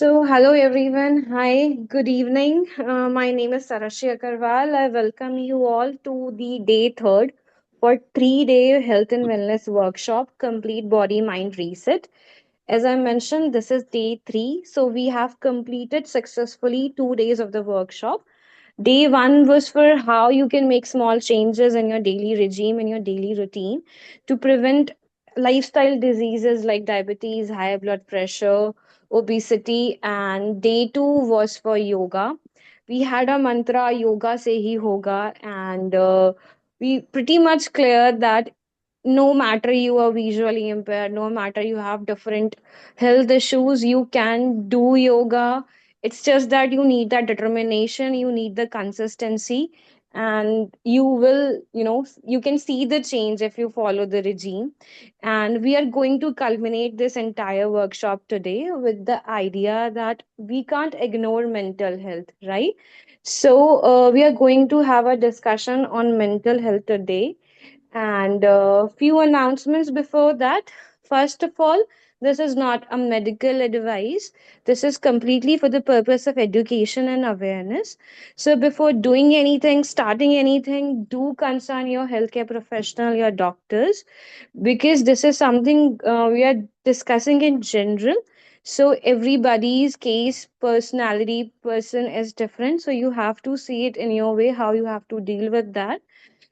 Hello everyone. Hi, good evening. My name is Sarashi Akarwal. I welcome you all to the day third for 3 day health and wellness workshop, Complete Body Mind Reset. As I mentioned, this is day three. So, we have completed successfully 2 days of the workshop. Day one was for how you can make small changes in your daily regime, in your daily routine to prevent lifestyle diseases like diabetes, high blood pressure, obesity. And day two was for yoga. We had a mantra, Yoga Se Hi Hoga, and we pretty much cleared that no matter you are visually impaired, no matter you have different health issues, you can do yoga. It's just that you need that determination, you need the consistency, and you will, you can see the change if you follow the regime. And we are going to culminate this entire workshop today with the idea that we can't ignore mental health, right? We are going to have a discussion on mental health today, and a few announcements before that. First of all, this is not a medical advice. This is completely for the purpose of education and awareness. So, before doing anything, starting anything, do consult your healthcare professional, your doctors, because this is something we are discussing in general. So, everybody's case, personality, person is different. So, you have to see it in your way, how you have to deal with that.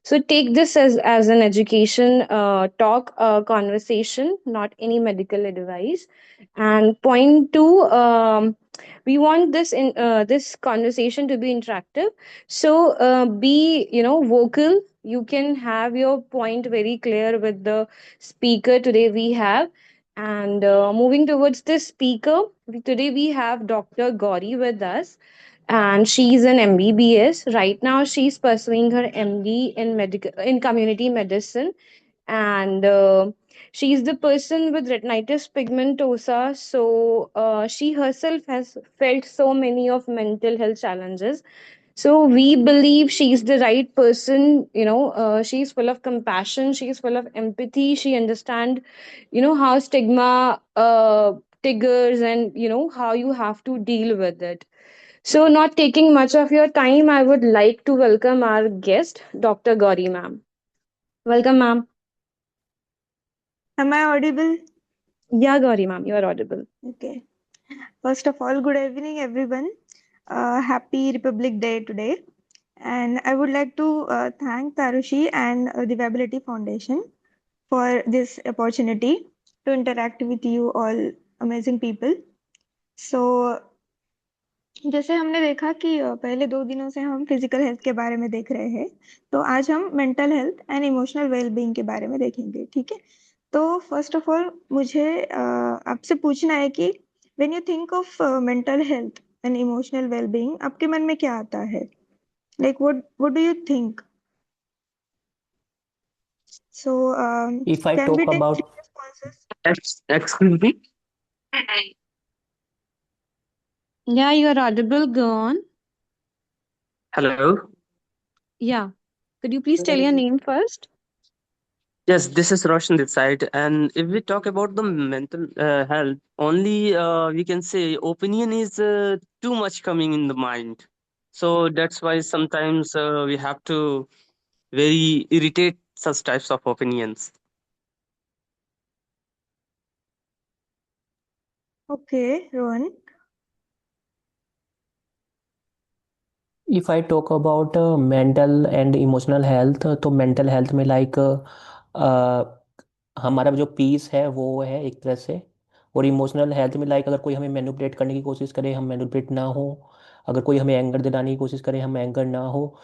So take this as an education talk, conversation, not any medical advice. And point two, we want this conversation to be interactive. So be vocal. You can have your point very clear with the speaker today we have. And moving towards the speaker, today we have Dr. Gauri with us, and she's an MBBS. Right now, she's pursuing her MD in community medicine, and she's the person with retinitis pigmentosa. So she herself has felt so many of mental health challenges. So we believe she's the right person. She's full of compassion. She's full of empathy. She understands, how stigma triggers, and how you have to deal with it. So, not taking much of your time, I would like to welcome our guest, Dr. Gauri ma'am. Welcome, ma'am. Am I audible? Yeah, Gauri ma'am, you are audible. Okay. First of all, good evening, everyone. Happy Republic Day today. And I would like to thank Tarushi and the Viability Foundation for this opportunity to interact with you all amazing people. So, जैसे हमने देखा कि पहले 2 दिनों से हम physical health के बारे में देख रहे हैं, तो आज हम mental health and emotional wellbeing के बारे में देखेंगे, ठीक है? तो फर्स्ट ऑफ ऑल मुझे आपसे पूछना है कि when you think of mental health and emotional wellbeing आपके मन में क्या आता है? Like what do you think? So If I can we talk take about 3 responses? Excuse me. Yeah, you are audible. Go on. Hello. Yeah. Could you please tell your name first? Yes, this is Roshan this side. And if we talk about the mental health, only we can say opinion is too much coming in the mind. So that's why sometimes we have to very irritate such types of opinions. Okay Rohan. If I talk about mental and emotional health, तो mental health में हमारा जो piece है वो है एक तरह से। और इमोशनल हेल्थ में अगर कोई हमें मैनिपुलेट करने की कोशिश करे हम मैनिपुलेट ना हो। अगर कोई हमें एंगर दिलाने की कोशिश करे हम एंगर ना हो।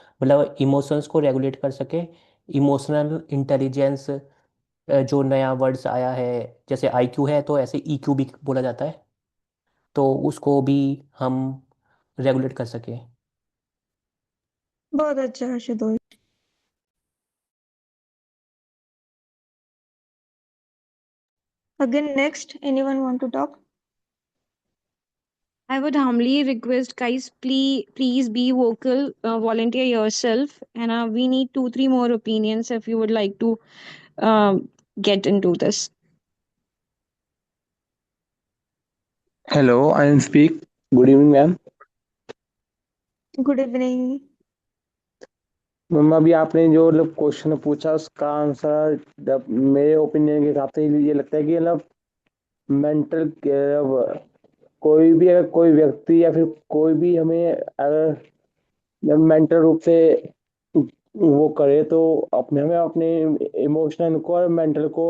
इमोशंस को रेगुलेट कर सके। इमोशनल इंटेलिजेंस जो नया वर्ड्स आया है, जैसे आईक्यू है तो ऐसे ईक्यू भी बोला जाता है, तो उसको भी हम रेगुलेट कर सके। बहुत अच्छा Ashutosh. Again, next, anyone want to talk? I would humbly request, guys, please be vocal, volunteer yourself, and we need two, three more opinions if you would like to get into this. Hello, I am speak. Good evening, ma'am. Good evening. Ma'am अभी आपने जो मतलब question पूछा उसका answer जब मेरे opinion के हिसाब से ये लगता है कि मतलब मेंटल कोई भी अगर कोई व्यक्ति या फिर कोई भी हमें अगर जब मेंटल रूप से वो करे तो अपने हमें अपने इमोशनल को और मेंटल को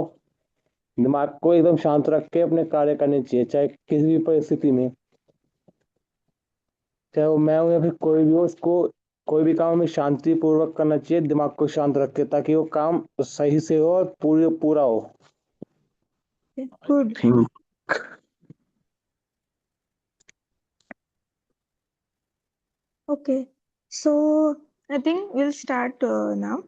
दिमाग को एकदम शांत रख के अपने कार्य करने चाहिए, चाहे किसी भी परिस्थिति में, चाहे वो मैं हूं या फिर कोई भी हो। उसको कोई भी काम हमें शांति पूर्वक करना चाहिए, दिमाग को शांत रख के, ताकि वो काम सही से हो और पूरा हो। Good. Think okay, so I think will start now.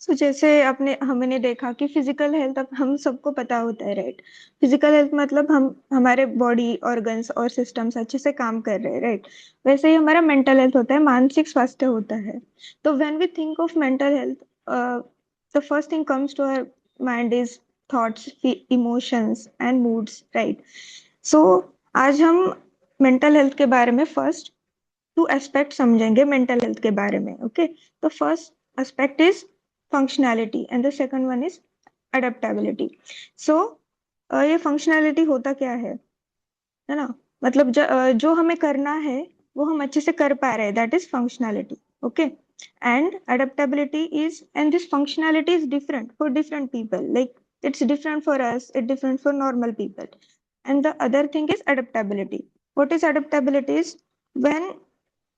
सो जैसे आपने हमने देखा कि फिजिकल हेल्थ अब हम सबको पता होता है, राइट। फिजिकल हेल्थ मतलब हम हमारे बॉडी ऑर्गन्स और सिस्टम्स अच्छे से काम कर रहे हैं, राइट। वैसे ही हमारा मेंटल हेल्थ होता है, मानसिक स्वास्थ्य होता है। तो when we think of mental health, the first thing comes to our mind is thoughts, emotions and moods, right. So आज हम मेंटल हेल्थ के बारे में फर्स्ट टू एस्पेक्ट समझेंगे मेंटल हेल्थ के बारे में। ओके, तो first aspect is functionality and the second one is adaptability. So ये फंक्शनैलिटी होता क्या है ना। मतलब जो हमें करना है वो हम अच्छे से कर पा रहे हैं, that is functionality. Okay, and adaptability is, and this functionality is different for different people, like it's different for us, it's different for normal people. And the other thing is adaptability. What is adaptability is when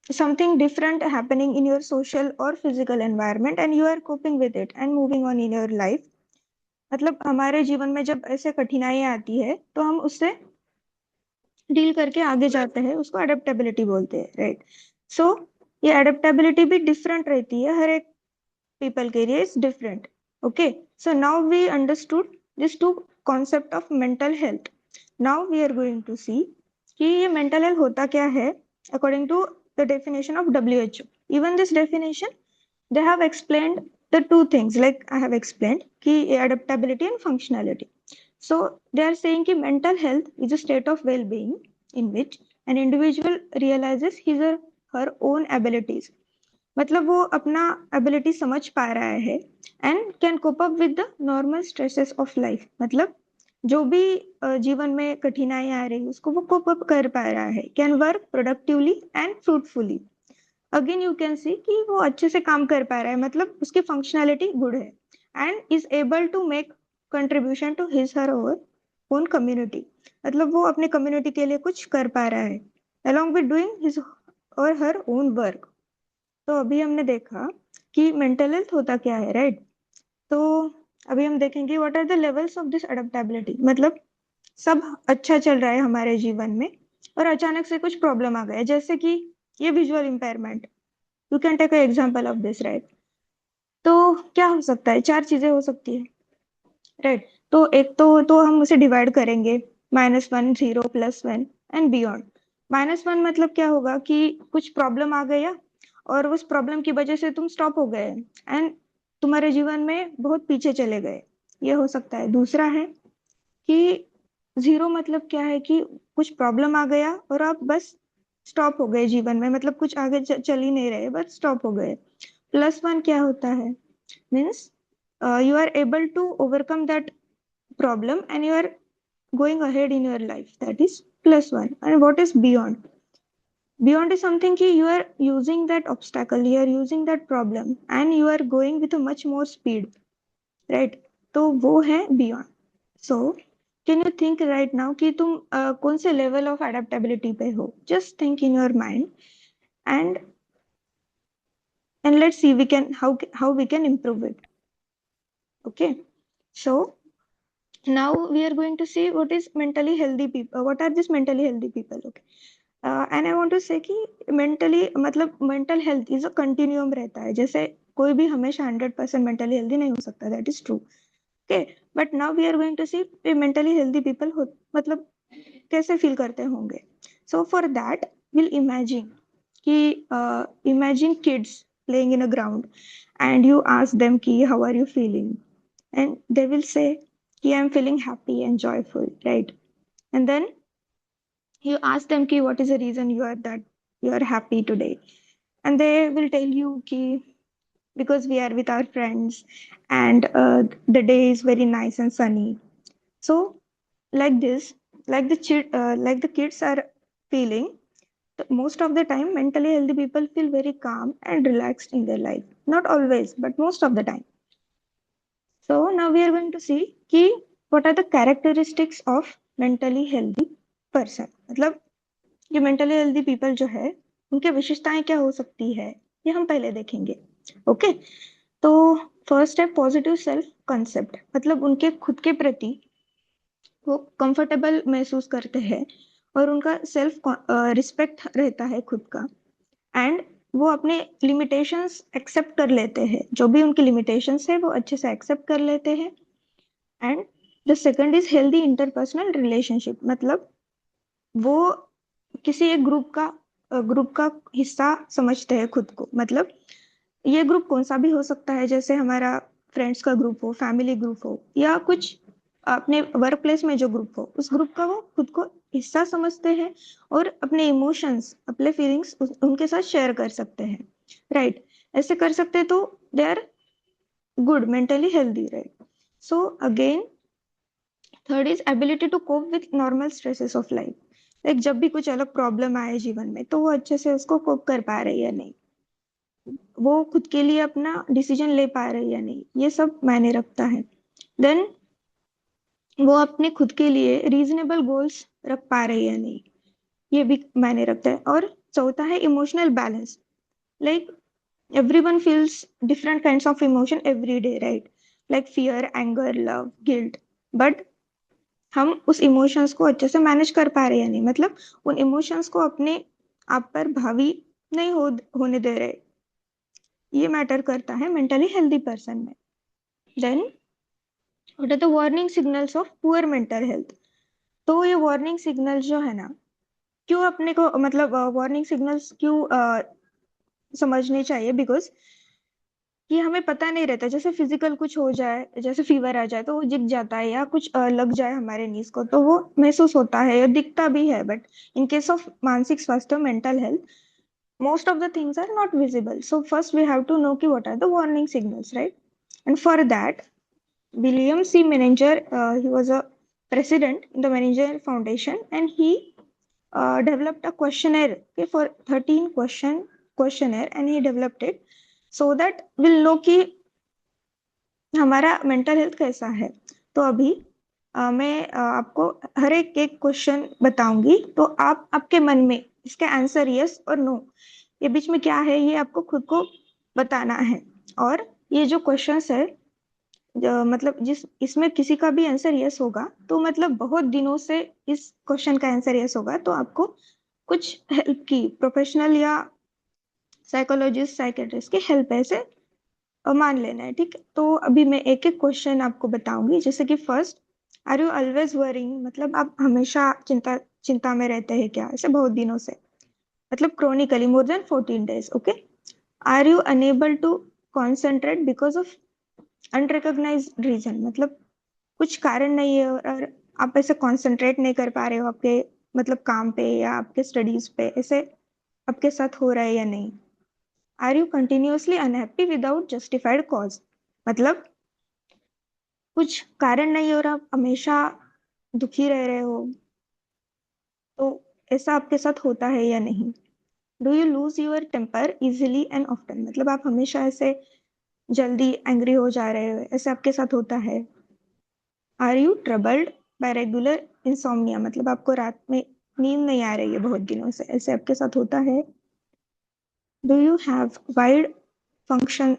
something different happening in your social or physical environment and you are coping with it and moving on in your life। मतलब हमारे जीवन में जब ऐसे कठिनाइयां आती है तो हम उससे डील करके आगे जाते हैं, उसको अडेप्टेबिलिटी बोलते हैं, राइट। सो ये अडेप्टेबिलिटी भी डिफरेंट रहती है, हर एक people के लिए is different। okay, so now we understood these two concept of mental health। now we are going to see कि ये mental health होता क्या है according to the definition of WHO। even this definition they have explained the two things like I have explained कि adaptability and functionality। so they are saying कि mental health is a state of well-being in which an individual realizes his or her own abilities। मतलब वो अपना ability समझ पा रहा है and can cope up with the normal stresses of life. मतलब जो भी जीवन में कठिनाई आ रही है उसको वो कोप अप कर पा रहा है, can work productively and fruitfully. Again you can see कि वो अच्छे से काम कर पा रहा है, मतलब उसकी फंक्शनैलिटी गुड है and is able to make contribution to his her own community. मतलब वो अपने कम्युनिटी के लिए कुछ कर पा रहा है along with doing his or her own work। तो अभी हमने देखा कि मेंटल हेल्थ होता क्या है, राइट। तो अभी हम देखेंगे what are the levels of this adaptability. मतलब सब अच्छा चल रहा है हमारे जीवन में और अचानक से कुछ प्रॉब्लम आ गया, जैसे कि ये visual impairment, you can take a example of this, right. तो क्या हो सकता है, चार चीजें हो सकती है, राइट। तो एक तो हम उसे डिवाइड करेंगे, -1, 0, +1 एंड बियॉन्ड। -1 मतलब क्या होगा कि कुछ प्रॉब्लम आ गया और उस प्रॉब्लम की वजह से तुम स्टॉप हो गए एंड तुम्हारे जीवन में बहुत पीछे चले गए, ये हो सकता है। दूसरा है कि 0 मतलब क्या है कि कुछ प्रॉब्लम आ गया और आप बस स्टॉप हो गए जीवन में, मतलब कुछ आगे चल ही नहीं रहे, बस स्टॉप हो गए। +1 क्या होता है, means you are able to overcome that problem and you are going ahead in your life, that is +1। and what is beyond? Beyond is something ki you are using that obstacle, you are using that problem and you are going with a much more speed, right। तो वो है beyond। so can you think right now कि तुम कौन से level of adaptability पे हो? just think in your mind and let's see we can how we can improve it। okay, so now we are going to see what is mentally healthy people, what are these mentally healthy people। okay, and I want to say कि mentally मतलब mental health is a continuum रहता है, जैसे कोई भी हमेशा 100% mentally healthy नहीं हो सकता, that is true। okay, but now we are going to see mentally healthy people हो मतलब कैसे feel करते होंगे। so for that we'll imagine कि imagine kids playing in a ground and you ask them कि how are you feeling and they will say कि I am feeling happy and joyful, right। and then you ask them ki what is the reason you are happy today, and they will tell you ki because we are with our friends, and the day is very nice and sunny. So like this, like the kids are feeling, most of the time mentally healthy people feel very calm and relaxed in their life. Not always, but most of the time. So now we are going to see कि what are the characteristics of mentally healthy person. मतलब ये mentally healthy people जो है उनके विशेषताएं क्या हो सकती है, ये हम पहले देखेंगे. ओके, तो फर्स्ट है पॉजिटिव सेल्फ कंसेप्ट. मतलब उनके खुद के प्रति वो कंफर्टेबल महसूस करते हैं और उनका सेल्फ रिस्पेक्ट रहता है खुद का. एंड वो अपने लिमिटेशंस एक्सेप्ट कर लेते हैं, जो भी उनकी लिमिटेशंस है वो अच्छे से एक्सेप्ट कर लेते हैं. And the second is healthy interpersonal relationship. मतलब वो किसी एक ग्रुप का हिस्सा समझते हैं खुद को. मतलब ये ग्रुप कौन सा भी हो सकता है, जैसे हमारा फ्रेंड्स का ग्रुप हो, फैमिली ग्रुप हो, या कुछ अपने वर्क प्लेस में जो ग्रुप हो, उस ग्रुप का वो खुद को हिस्सा समझते हैं और अपने इमोशंस, अपने फीलिंग्स उनके साथ शेयर कर सकते हैं. राइट, ऐसे कर सकते हैं तो they are good, mentally healthy. Right. So again third is ability to cope with normal stresses of life. Like जब भी कुछ अलग प्रॉब्लम आए जीवन में तो वो अच्छे से उसको कोप कर पा रहे या नहीं, वो खुद के लिए अपना डिसीजन ले पा रहे या नहीं, ये सब मायने रखता है. देन वो अपने खुद के लिए रीजनेबल गोल्स रख पा रहे या नहीं, ये भी मायने रखता है. और चौथा है emotional balance. Like everyone feels different kinds of emotion every day, right? Like fear, anger, love, guilt. But हम उस इमोशंस को अच्छे से मैनेज कर पा रहे हैं या नहीं, मतलब उन इमोशंस को अपने आप पर भावी नहीं होने दे रहे, ये मैटर करता है मेंटली हेल्दी पर्सन में. Then what are the warning signals of poor mental health. तो ये वार्निंग सिग्नल्स जो है ना, क्यों अपने को मतलब वार्निंग सिग्नल्स क्यों समझने चाहिए, बिकॉज ये हमें पता नहीं रहता. जैसे फिजिकल कुछ हो जाए, जैसे फीवर आ जाए तो वो जिग जाता है, या कुछ लग जाए हमारे नीज को तो वो महसूस होता है या दिखता भी है. बट इन केस ऑफ मानसिक स्वास्थ्य, mental health, most of the things are not visible. So first we have to know ki what are the warning signals, right? And for that, William C. Menninger, he was a president in the Menninger Foundation, and he developed a questionnaire, okay, for 13 questionnaire, and he developed it so that we'll know कि हमारा mental health कैसा है. तो अभी मैं आपको हर एक question बताऊंगी, तो आप आपके मन में इसका आंसर यस और नो, ये बीच में क्या है, ये आपको खुद को बताना है. और ये जो क्वेश्चंस है, मतलब जिस इसमें किसी का भी आंसर यस होगा तो मतलब बहुत दिनों से इस क्वेश्चन का आंसर यस होगा, तो आपको कुछ हेल्प की, प्रोफेशनल या साइकोलॉजिस्ट, साइकेट्रिस्ट की हेल्प ऐसे मान लेना है. ठीक है, तो अभी मैं एक एक क्वेश्चन आपको बताऊंगी. जैसे कि first, are you always worrying. मतलब आप हमेशा चिंता में रहते हैं क्या, ऐसे बहुत दिनों से, मतलब chronically more than 14 days. Okay. Are you unable to concentrate because of unrecognised reason. मतलब कुछ कारण नहीं है और आप ऐसे कॉन्सेंट्रेट नहीं कर पा रहे हो आपके मतलब काम पे या आपके स्टडीज पे, ऐसे आपके साथ हो रहा है या नहीं. Are you continuously unhappy without justified cause. मतलब कुछ कारण नहीं और आप हमेशा दुखी रह रहे हो, तो ऐसा आपके साथ होता है या नहीं. Do you lose your temper easily and often. मतलब आप हमेशा ऐसे जल्दी एंग्री हो जा रहे हो, ऐसे आपके साथ होता है. Are you troubled by regular insomnia. मतलब आपको रात में नींद नहीं आ रही है बहुत दिनों से, ऐसे आपके साथ होता है. Do you have wide function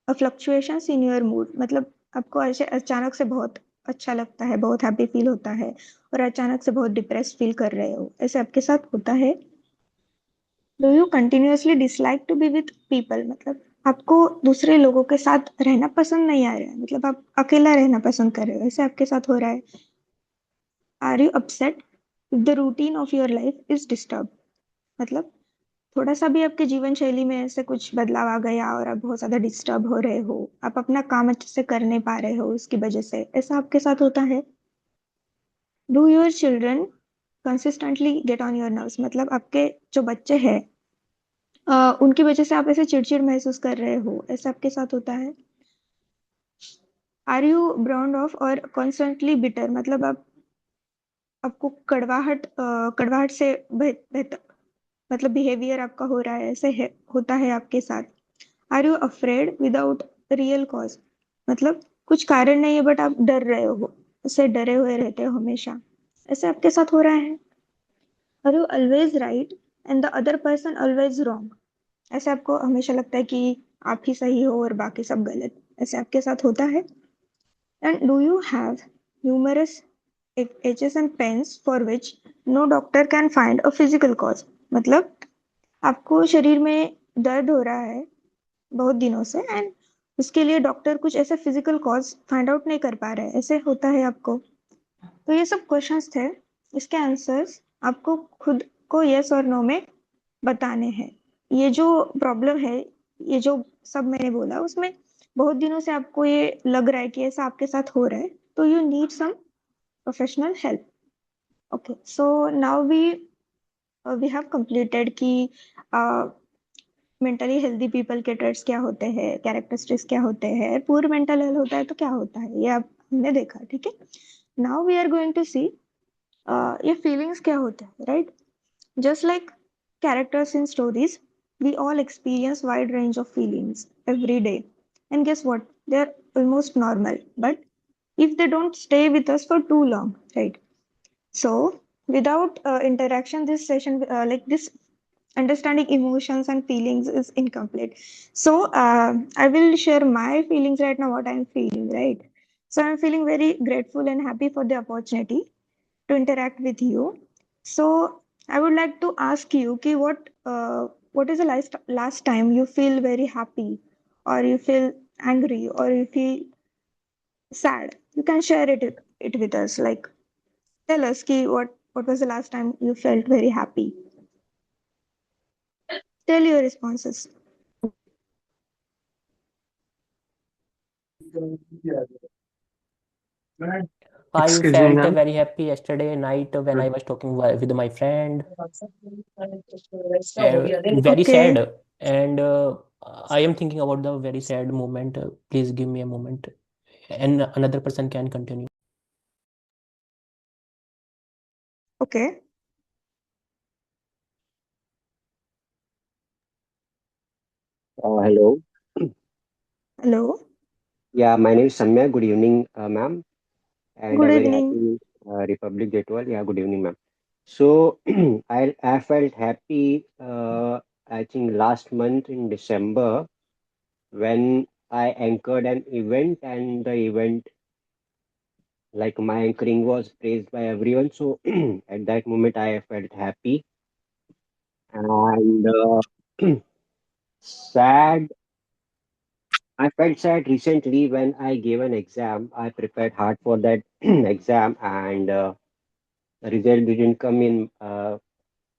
fluctuations in your mood. मतलब आपको ऐसे अचानक से बहुत अच्छा लगता है, बहुत हैप्पी फील होता है, और अचानक से बहुत डिप्रेस फील कर रहे हो, ऐसे आपके साथ होता है. Do you continuously dislike to be with people. मतलब आपको दूसरे लोगों के साथ रहना पसंद नहीं आ रहा है, मतलब आप अकेला रहना पसंद कर रहे हो, ऐसे आपके साथ हो रहा है. Are you upset if the routine of your life is disturb. मतलब थोड़ा सा भी आपके जीवन शैली में ऐसे कुछ बदलाव आ गया और आप बहुत ज्यादा डिस्टर्ब हो रहे हो, आप अपना काम अच्छे से कर नहीं पा रहे हो उसकी वजह से, ऐसा आपके साथ होता है. Do your children consistently get on your nerves? मतलब आपके जो बच्चे हैं उनकी वजह से आप ऐसे चिड़चिड़ महसूस कर रहे हो, ऐसा आपके साथ होता है? आर यू ब्राउन ऑफ और कॉन्स्टेंटली बिटर, मतलब आपको कड़वाहट से बेहतर मतलब बिहेवियर आपका हो रहा है, ऐसे है होता है आपके साथ? Are you afraid without real cause, मतलब कुछ कारण नहीं है बट आप डर रहे हो, उससे डरे हुए रहते हो हमेशा, ऐसे आपके साथ हो रहा है? Are you always right and the other person always wrong, ऐसे आपको हमेशा लगता है कि आप ही सही हो और बाकी सब गलत, ऐसे आपके साथ होता है? And do you have humorous aches and pains for which no doctor can find a physical cause, मतलब आपको शरीर में दर्द हो रहा है बहुत दिनों से एंड उसके लिए डॉक्टर कुछ ऐसे फिजिकल कॉज फाइंड आउट नहीं कर पा रहे, ऐसे होता है आपको? तो ये सब क्वेश्चंस थे, इसके आंसर्स आपको खुद को यस और नो में बताने हैं। ये जो प्रॉब्लम है, ये जो सब मैंने बोला उसमें बहुत दिनों से आपको ये लग रहा है कि ऐसा आपके साथ हो रहा है, तो you need some professional help. Okay, so now we have completed कि मेंटली हेल्दी पीपल के ट्रेट्स क्या होते हैं, कैरेक्टरिस्टिक्स क्या होते हैं, पूर मेंटल हेल्थ होता है तो क्या होता है, ये आप हमने देखा, ठीक है? Now we are going to see ये फीलिंग्स क्या होते हैं, right? Just like characters in stories, we all experience wide range of feelings every day, and guess what, they're almost normal, but if they don't stay with us for too long, right? So without interaction, this session like this understanding emotions and feelings is incomplete. So I will share my feelings right now, what I'm feeling, right? So I'm feeling very grateful and happy for the opportunity to interact with you. So I would like to ask you ki what is the last time you feel very happy, or you feel angry, or you feel sad? You can share it with us, like tell us ki what was the last time you felt very happy? Tell your responses. I Excuse me, felt ma'am. very happy yesterday night when I was talking with my friend. Very Okay. sad, and I am thinking about the very sad moment. Please give me a moment, and another person can continue. Okay. Hello. Hello. Yeah, my name is Samya. Good evening, ma'am. And Good I'm very evening. happy Republic Day 12. Yeah, good evening, ma'am. So I felt happy, I think last month in December when I anchored an event, and the event, like my anchoring was praised by everyone. So at that moment I felt happy. And sad. I felt sad recently when I gave an exam. I prepared hard for that exam, and the result didn't come in.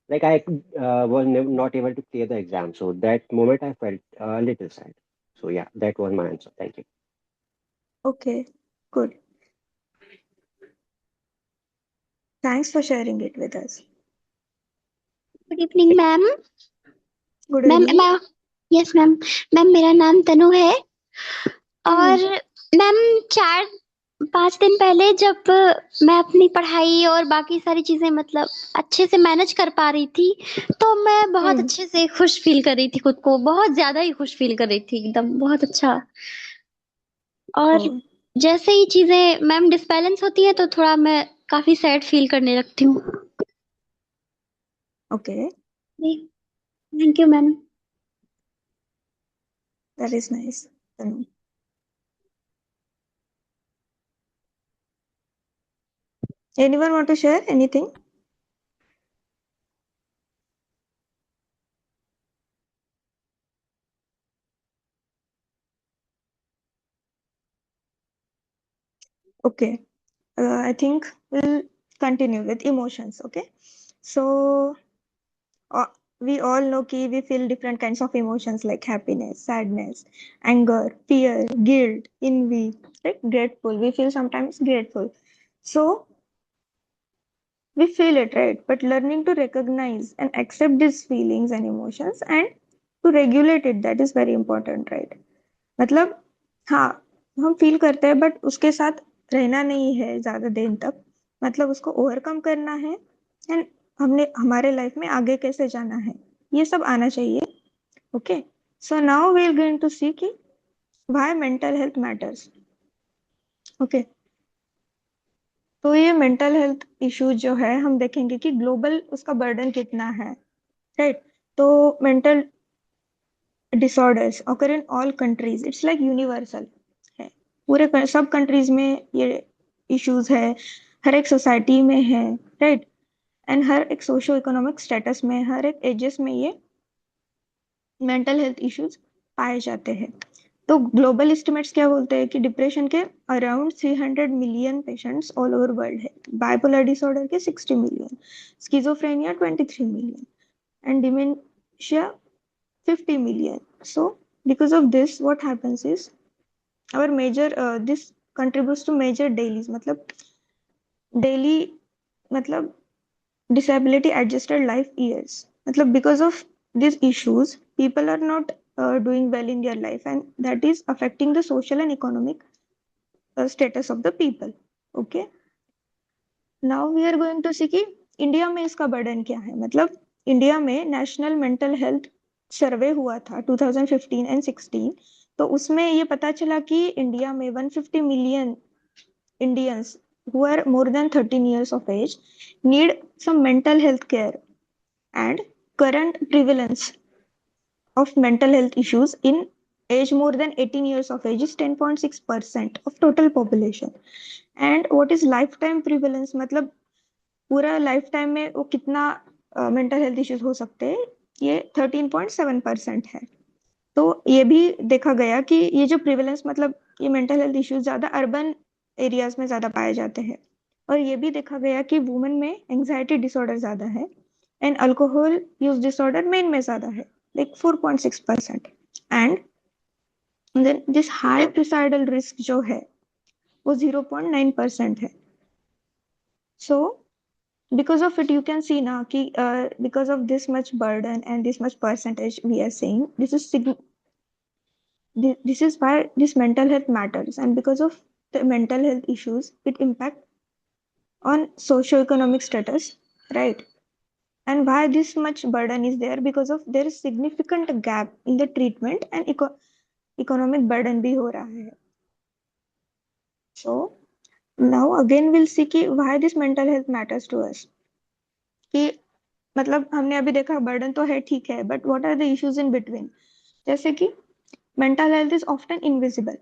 Like I was not able to clear the exam. So that moment I felt a little sad. So yeah, that was my answer. Thank you. Okay. Good. Thanks for sharing it with us. Good evening ma'am. Good ma'am evening. मैं yes ma'am. Ma'am मेरा नाम तनु है और ma'am 4-5 दिन पहले जब मैं अपनी पढ़ाई और बाकी सारी चीजें मतलब अच्छे से मैनेज कर पा रही थी तो मैं बहुत अच्छे से खुश फील कर रही थी, खुद को बहुत ज्यादा ही खुश फील कर रही थी, एकदम बहुत अच्छा। और Oh, जैसे ही चीजें मैम डिसबैलेंस होती है तो थोड़ा मैं काफी सैड फील करने लगती हूँ। okay. Thank you ma'am. That is nice. Tanu. Anyone want to share anything? Okay. I think we'll continue with emotions. Okay. So we all know ki we feel different kinds of emotions like happiness, sadness, anger, fear, guilt, envy, right? Grateful. We feel sometimes grateful. So we feel it, right? But learning to recognize and accept these feelings and emotions and to regulate it, that is very important, right? मतलब हाँ, हम feel करते हैं but उसके साथ रहना नहीं है ज्यादा देर तक, मतलब उसको ओवरकम करना है एंड हमने हमारे लाइफ में आगे कैसे जाना है, ये सब आना चाहिए. Okay, so now we are going to see कि why mental health matters. Okay, तो ये मेंटल हेल्थ इश्यूज जो है हम देखेंगे कि ग्लोबल उसका बर्डन कितना है, राइट? तो mental disorders occur in all countries, it's like universal है. सब कंट्रीज में ये इश्यूज है, हर एक सोसाइटी में है, राइट? एंड हर एक सोशो इकोनॉमिक स्टेटस में, हर एक एजेस में ये मेंटल हेल्थ इश्यूज पाए जाते हैं. तो ग्लोबल एस्टिमेट्स क्या बोलते हैं कि डिप्रेशन के around 300 million patients all over world है, बाइपोलर डिसऑर्डर के 60 million, schizophrenia 23 million and dementia 50 million. So because of this what happens is our major this contributes to major dailies, मतलब daily मतलब disability adjusted life years, मतलब because of these issues people are not doing well in their life and that is affecting the social and economic status of the people. Okay, now we are going to see कि India में इसका burden क्या है. मतलब India में national mental health survey हुआ था 2015 and 16, तो उसमें ये पता चला कि इंडिया में 150 million Indians who are more than 13 years of age need some mental health care, and current prevalence of mental health issues in age more than 18 years of age is 10.6% of total population. And what is lifetime prevalence, मतलब पूरा life time में वो कितना mental health issues हो सकते हैं, ये 13.7% है. तो ये भी देखा गया कि ये जो प्रिवेलेंस मतलब ये मेंटल हेल्थ इश्यूज ज्यादा अर्बन एरियाज में ज्यादा पाए जाते हैं. और ये भी देखा गया कि वुमेन में एंजाइटी डिसऑर्डर ज्यादा है and alcohol use disorder men में ज्यादा है, like 4.6%. And then this high suicidal risk जो है वो 0.9% है. सो because of it you can see now ki, because of this much burden and this much percentage we are saying this is why this mental health matters, and because of the mental health issues it impact on socio-economic status, right? And why this much burden is there, because of there is significant gap in the treatment and economic burden bhi ho raha hai. So now again we'll see ki why this mental health matters to us. कि मतलब हमने अभी देखा burden तो है, ठीक है, but what are the issues in between. जैसे कि mental health is often invisible.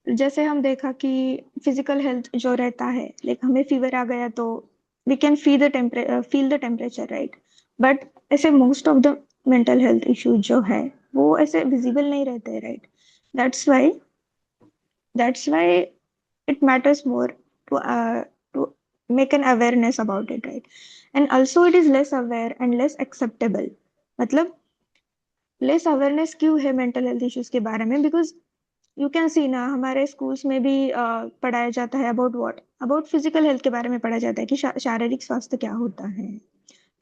जैसे हम देखा कि फिजिकल हेल्थ जो रहता है, लाइक हमें फीवर आ गया तो we can feel the temperature, right? But ऐसे most of the mental health issues जो है वो ऐसे विजिबल नहीं रहते, right? That's why it matters more to make an awareness about it, right? And also it is less aware and less acceptable. मतलब less awareness क्यों है mental health issues के बारे में? बिकॉज यू कैन सी ना, हमारे schools में भी पढ़ाया जाता है अबाउट फिजिकल हेल्थ के बारे में पढ़ाया जाता है कि शारीरिक स्वास्थ्य क्या होता है.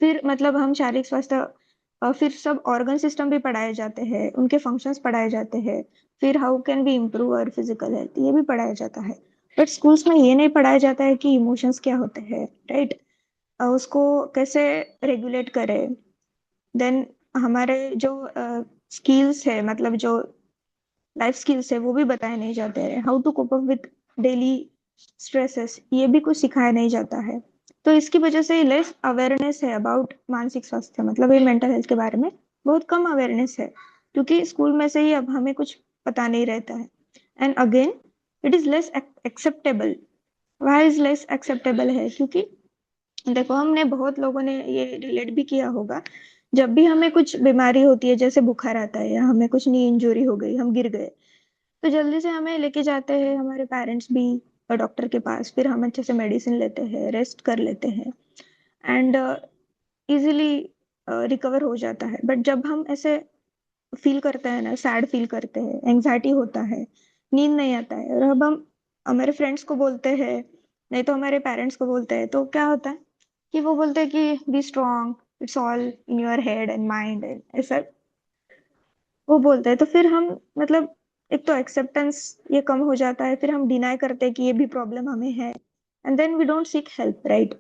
फिर मतलब हम शारीरिक स्वास्थ्य फिर सब ऑर्गन सिस्टम भी पढ़ाए जाते हैं, उनके फंक्शंस पढ़ाए जाते हैं. फिर how can be improve our physical health, ये भी पढ़ाया जाता है. बट स्कूल्स में ये नहीं पढ़ाया जाता है कि इमोशंस क्या होते हैं, राइट? उसको कैसे रेगुलेट करें. देन हमारे जो स्किल्स है, मतलब जो लाइफ स्किल्स है वो भी बताए नहीं जाते हैं. How to cope up with daily stresses, ये भी कुछ सिखाया नहीं जाता है. तो इसकी वजह से लेस अवेयरनेस है अबाउट मानसिक स्वास्थ्य, मतलब ये मेंटल हेल्थ के बारे में बहुत कम अवेयरनेस है, क्योंकि स्कूल में से ही अब हमें कुछ पता नहीं रहता है. And again it is less acceptable. Why is less acceptable है? क्योंकि देखो, हमने बहुत लोगों ने ये रिलेट भी किया होगा, जब भी हमें कुछ बीमारी होती है, जैसे बुखार आता है या हमें कुछ नी इंजरी हो गई, हम गिर गए, तो जल्दी से हमें लेके जाते हैं हमारे पेरेंट्स भी डॉक्टर के पास. फिर हम अच्छे से मेडिसिन लेते हैं, रेस्ट कर लेते हैं एंड इजीली रिकवर हो जाता है. बट जब हम ऐसे फील करते हैं ना, सैड फील करते हैं, एंग्जाइटी होता है, नींद नहीं आता है, और अब हम हमारे फ्रेंड्स को बोलते हैं, नहीं तो हमारे पेरेंट्स को बोलते हैं, तो क्या होता है? कि वो बोलते हैं कि B strong, it's all in your head and mind, ऐसा वो बोलते हैं। तो फिर हम मतलब एक तो एक्सेप्टेंस ये कम हो जाता है, फिर हम डिनाई करते हैं कि ये भी प्रॉब्लम हमें है, and then we don't seek help, right?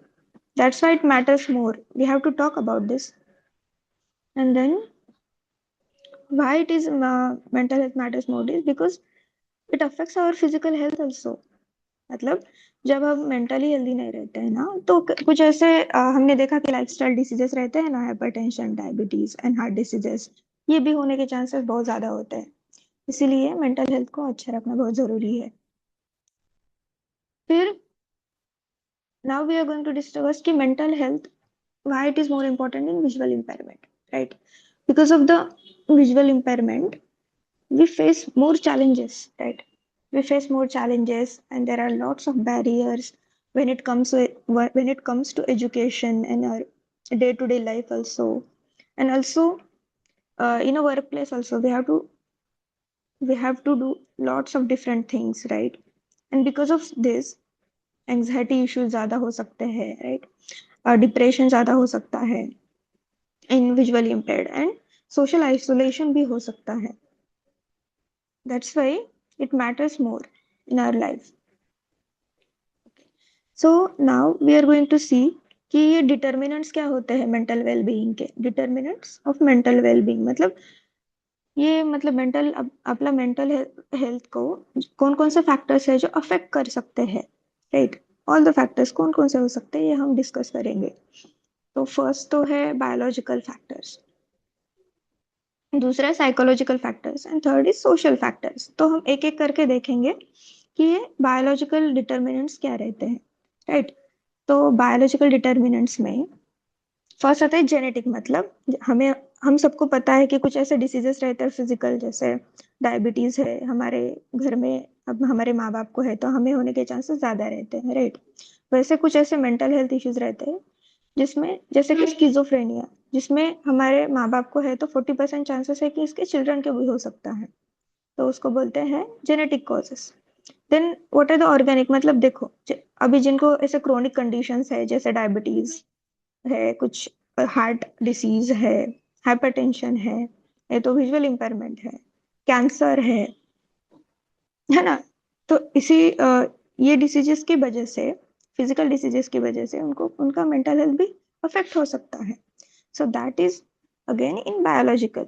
That's why it matters more, we have to talk about this. And then why it is mental health matters more is because it affects our physical health also। मतलब जब हम mentally healthy नहीं रहते हैं ना, तो कुछ ऐसे हमने देखा कि लाइफस्टाइल डिसीजेस रहते हैं ना, hypertension, diabetes and heart diseases, ये भी होने के चांसेस बहुत ज्यादा होते हैं। इसीलिए मेंटल हेल्थ को अच्छा रखना बहुत जरूरी है। फिर now we are going to discuss कि mental health why it is more important in visual impairment, right? Because of the visual impairment we face more challenges, right? We face more challenges and there are lots of barriers when it comes to education and our day to day life also, and also in a workplace also we have to do lots of different things, right? And because of this anxiety issues ज़्यादा हो सकते हैं, right? Depression ज़्यादा हो सकता है in visually impaired, and social isolation भी हो सकता है। That's why it matters more in our life. So now we are going to see कि ये डिटर्मिनेंट्स क्या होते हैं मेंटल वेलबीइंग के। डिटर्मिनेंट्स ऑफ मेंटल वेलबीइंग मतलब ये मतलब मेंटल अपना मेंटल हेल्थ को कौन कौन से फैक्टर्स है जो अफेक्ट कर सकते हैं, राइट? ऑल द फैक्टर्स कौन कौन से हो सकते हैं ये हम डिस्कस करेंगे। तो फर्स्ट तो है बायोलॉजिकल फैक्टर्स, दूसरा psychological factors and third is social factors. तो हम एक एक करके देखेंगे कि ये बायोलॉजिकल डिटर्मिनेंट्स क्या रहते हैं, राइट? तो बायोलॉजिकल डिटर्मिनेंट्स में फर्स्ट आता है जेनेटिक, मतलब हम सबको पता है कि कुछ ऐसे डिसीजेस रहते हैं फिजिकल, जैसे डायबिटीज है हमारे घर में, अब हमारे माँ बाप को है तो हमें होने के चांसेस ज्यादा रहते हैं, राइट? वैसे कुछ ऐसे मेंटल हेल्थ इश्यूज रहते हैं जिसमें जैसे कि स्किजोफ्रेनिया, जिसमें हमारे माँ बाप को है तो 40% चांसेस है कि इसके चिल्ड्रन के भी हो सकता है, तो उसको बोलते हैं genetic causes. Then what are the organic, मतलब देखो अभी जिनको ऐसे क्रोनिक कंडीशंस है जैसे डायबिटीज है, कुछ हार्ट डिसीज है, हाइपरटेंशन है, ये तो विजुअल इम्पेयरमेंट है, कैंसर है ना? तो ये डिसीजेस की वजह से, फिजिकल डिसीजेस की वजह से उनको उनका मेंटल हेल्थ भी अफेक्ट हो सकता है। So that is again in biological.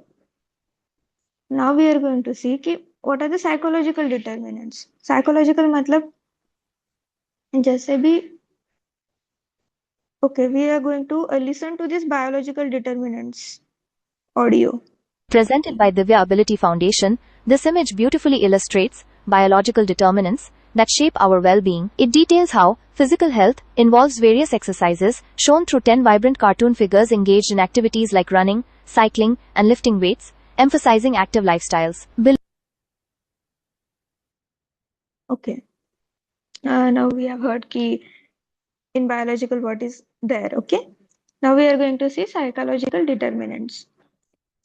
Now we are going to see कि what are the psychological determinants. Psychological मतलब जैसे भी okay, we are going to listen to this biological determinants audio. Presented by Divya Ability Foundation, this image beautifully illustrates biological determinants that shape our well-being. It details how physical health involves various exercises shown through 10 vibrant cartoon figures engaged in activities like running, cycling, and lifting weights, emphasizing active lifestyles. Okay. Now we have heard key in biological what is there. Okay. Now we are going to see psychological determinants.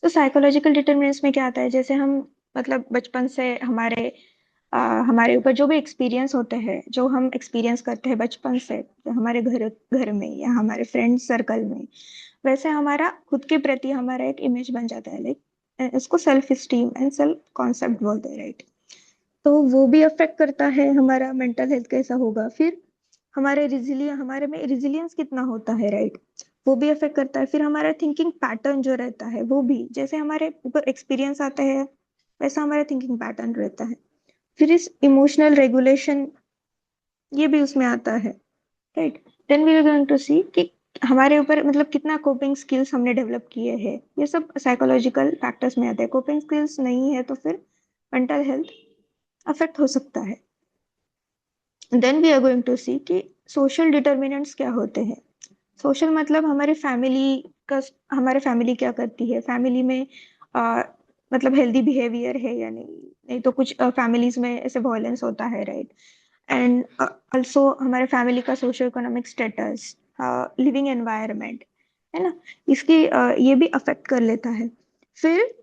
तो psychological determinants में क्या आता है, जैसे हम मतलब बचपन से हमारे ऊपर जो भी एक्सपीरियंस होते हैं, जो हम एक्सपीरियंस करते हैं बचपन से हमारे घर घर में या हमारे फ्रेंड सर्कल में, वैसे हमारा खुद के प्रति हमारा एक इमेज बन जाता है, लाइक इसको self esteem and self concept बोलते हैं, राइट? तो वो भी अफेक्ट करता है हमारा मेंटल हेल्थ कैसा होगा। फिर हमारे में रिजिलियंस कितना होता है, राइट? वो भी अफेक्ट करता है। फिर हमारा थिंकिंग पैटर्न जो रहता है वो भी, जैसे हमारे ऊपर एक्सपीरियंस आता है वैसा हमारा थिंकिंग पैटर्न रहता है। फिर इस इमोशनल रेगुलेशन ये भी उसमें आता है, right? Then we are going to see कि हमारे ऊपर मतलब कितना कोपिंग स्किल्स हमने डेवलप किए हैं, ये सब साइकोलॉजिकल फैक्टर्स में आते हैं। कोपिंग स्किल्स नहीं है तो फिर मेंटल हेल्थ अफेक्ट हो सकता है। Then we are going to see कि सोशल डिटर्मिनेंट्स क्या होते हैं। सोशल मतलब हमारे फैमिली क्या करती है, फैमिली में मतलब हेल्दी बिहेवियर है या नहीं तो कुछ फैमिलीज में ऐसे वॉयलेंस होता है, राइट? एंड ऑल्सो हमारे फैमिली का socio economic status, living environment, है ना, इसकी ये भी अफेक्ट कर लेता है। फिर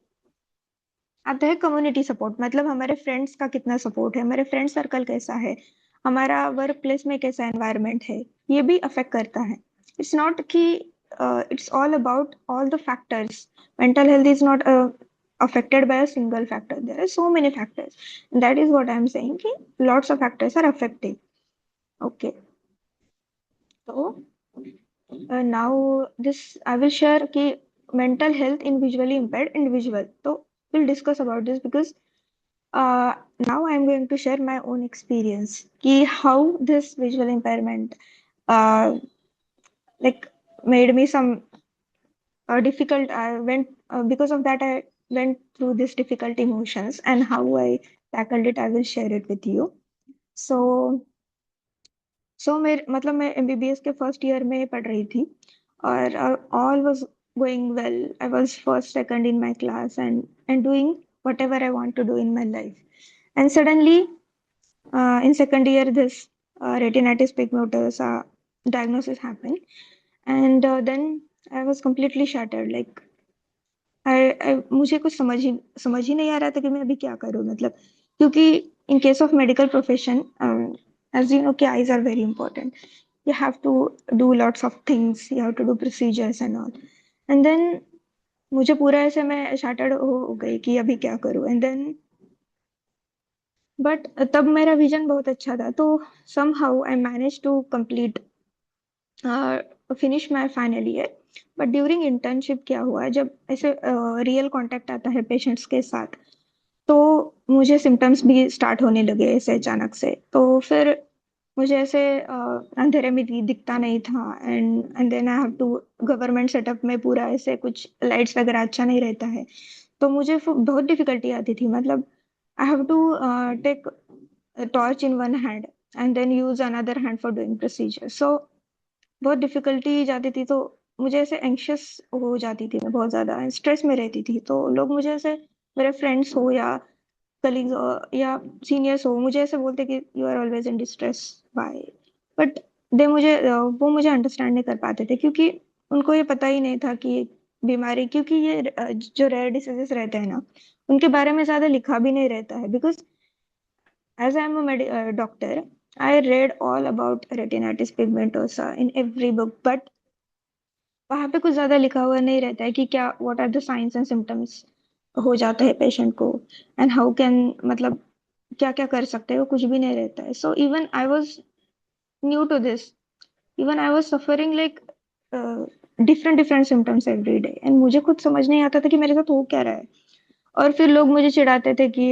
आता है कम्युनिटी सपोर्ट, मतलब हमारे फ्रेंड्स का कितना सपोर्ट है, हमारे फ्रेंड सर्कल कैसा है, हमारा वर्क प्लेस में कैसा एनवायरनमेंट है, ये भी अफेक्ट करता है। it's not कि it's all about all the factors. Mental health is not affected by a single factor. There are so many factors. And that is what I'm saying कि lots of factors are affecting. Okay. So now this I will share कि mental health in visually impaired individual. So we'll discuss about this because now I'm going to share my own experience कि how this visual impairment like made me some difficult. I went because of that I went through these difficult emotions and how I tackled it. I will share it with you. So मेरे मतलब मैं MBBS के first year में पढ़ रही थी और all was going well. I was first, second in my class and doing whatever I want to do in my life. And suddenly in second year this retinitis pigmentosa diagnosis happened. And then I was completely shattered. Like मुझे कुछ समझ ही नहीं आ रहा था कि मैं अभी क्या करूं, मतलब क्योंकि in case of medical profession as you know कि eyes are very important. You have to do lots of things, you have to do procedures and all. And then मुझे पूरा ऐसे मैं shattered हो गई कि अभी क्या करूं. And then बट तब मेरा विजन बहुत अच्छा था, तो somehow I managed to complete finish my final year. But during internship क्या हुआ, जब ऐसे रियल कांटेक्ट आता है पेशेंट्स के साथ, तो मुझे सिम्टम्स भी स्टार्ट होने लगे ऐसे अचानक से. तो फिर मुझे ऐसे अंधेरे में दिखता नहीं था. And then I have to government setup में पूरा ऐसे कुछ लाइट्स वगैरह अच्छा नहीं रहता है, तो मुझे बहुत डिफिकल्टी आती थी. मतलब I have to take torch in one hand and then use another hand for doing procedure. So बहुत डिफिकल्टी जाती थी, तो मुझे ऐसे एंशियस हो जाती थी, मैं बहुत ज्यादा स्ट्रेस में रहती थी. तो लोग मुझे ऐसे, मेरे फ्रेंड्स हो या कलीग्स या सीनियर्स हो, मुझे ऐसे बोलते कि you are always in distress by. But वो मुझे अंडरस्टैंड नहीं कर पाते थे, क्योंकि उनको ये पता ही नहीं था कि बीमारी, क्योंकि ये जो रेयर डिसीजेस रहते हैं ना, उनके बारे में ज्यादा लिखा भी नहीं रहता है. Because as I am a doctor, I read all about retinitis pigmentosa in every book, but वहां पे कुछ ज्यादा लिखा हुआ नहीं रहता है कि क्या what are the science and symptoms हो जाता है पेशेंट को, एंड हाउ कैन, मतलब क्या क्या कर सकते हैं, वो कुछ भी नहीं रहता है. So even I was new to this, even I was suffering like different different symptoms every day, and मुझे खुद समझ नहीं आता था कि मेरे साथ हो क्या रहा है. और फिर लोग मुझे चिढ़ाते थे कि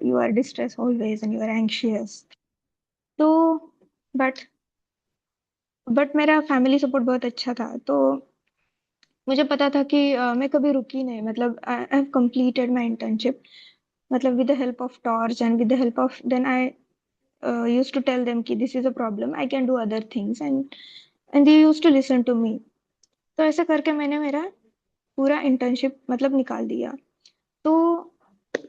you are distress always and you are anxious. तो बट मेरा फैमिली सपोर्ट बहुत अच्छा था, तो मुझे पता था कि मैं कभी रुकी नहीं. मतलब I have completed my internship, मतलब with the help of torch and with the help of, then I used to tell them कि this is a problem, I can do other things, and they used to listen to me. तो ऐसे करके मैंने मेरा पूरा internship मतलब निकाल दिया. तो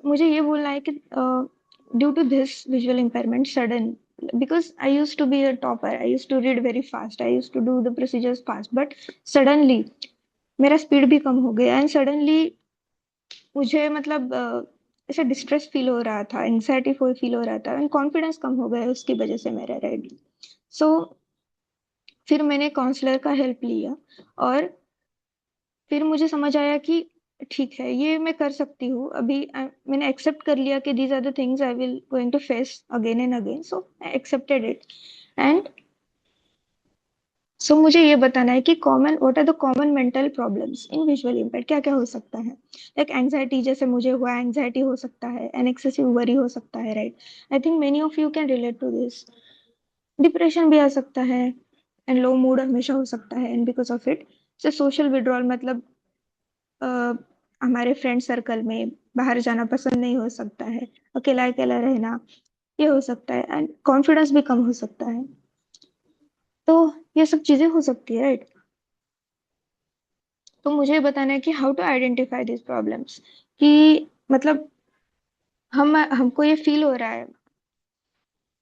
मुझे ये बोलना है कि due to this visual impairment sudden, because I used to be a topper, I used to read very fast, I used to do the procedures fast, but suddenly मेरा स्पीड भी कम हो गया. एंड सडनली मुझे मतलब ऐसा distress feel हो रहा था, एंग्जाइटी फील हो रहा था, एंड कॉन्फिडेंस कम हो गया उसकी वजह से मेरा, राइट. सो फिर मैंने काउंसलर का हेल्प लिया, और फिर मुझे समझ आया कि ठीक है, ये मैं कर सकती हूँ अभी. मैंने एक्सेप्ट कर लिया कि these are the things I will going to face again and again. So I accepted it. And so मुझे ये बताना है कि common what are the common mental problems in visual impair. क्या क्या हो सकता है. लाइक एंग्जाइटी, जैसे मुझे हुआ, एंग्जाइटी हो सकता है, एन एक्सेसिव वरी हो सकता है, right. I think many of you can relate to this. Depression भी आ सकता है, एंड लो मूड हमेशा हो सकता है, एंड बिकॉज ऑफ इट से सोशल विड्रॉल, मतलब हमारे फ्रेंड सर्कल में बाहर जाना पसंद नहीं हो सकता है, अकेला अकेला रहना ये हो सकता है, एंड कॉन्फिडेंस भी कम हो सकता है. तो ये सब चीजें हो सकती है, राइट. तो मुझे बताना है कि how to identify this problems, कि मतलब हमको ये फील हो रहा है,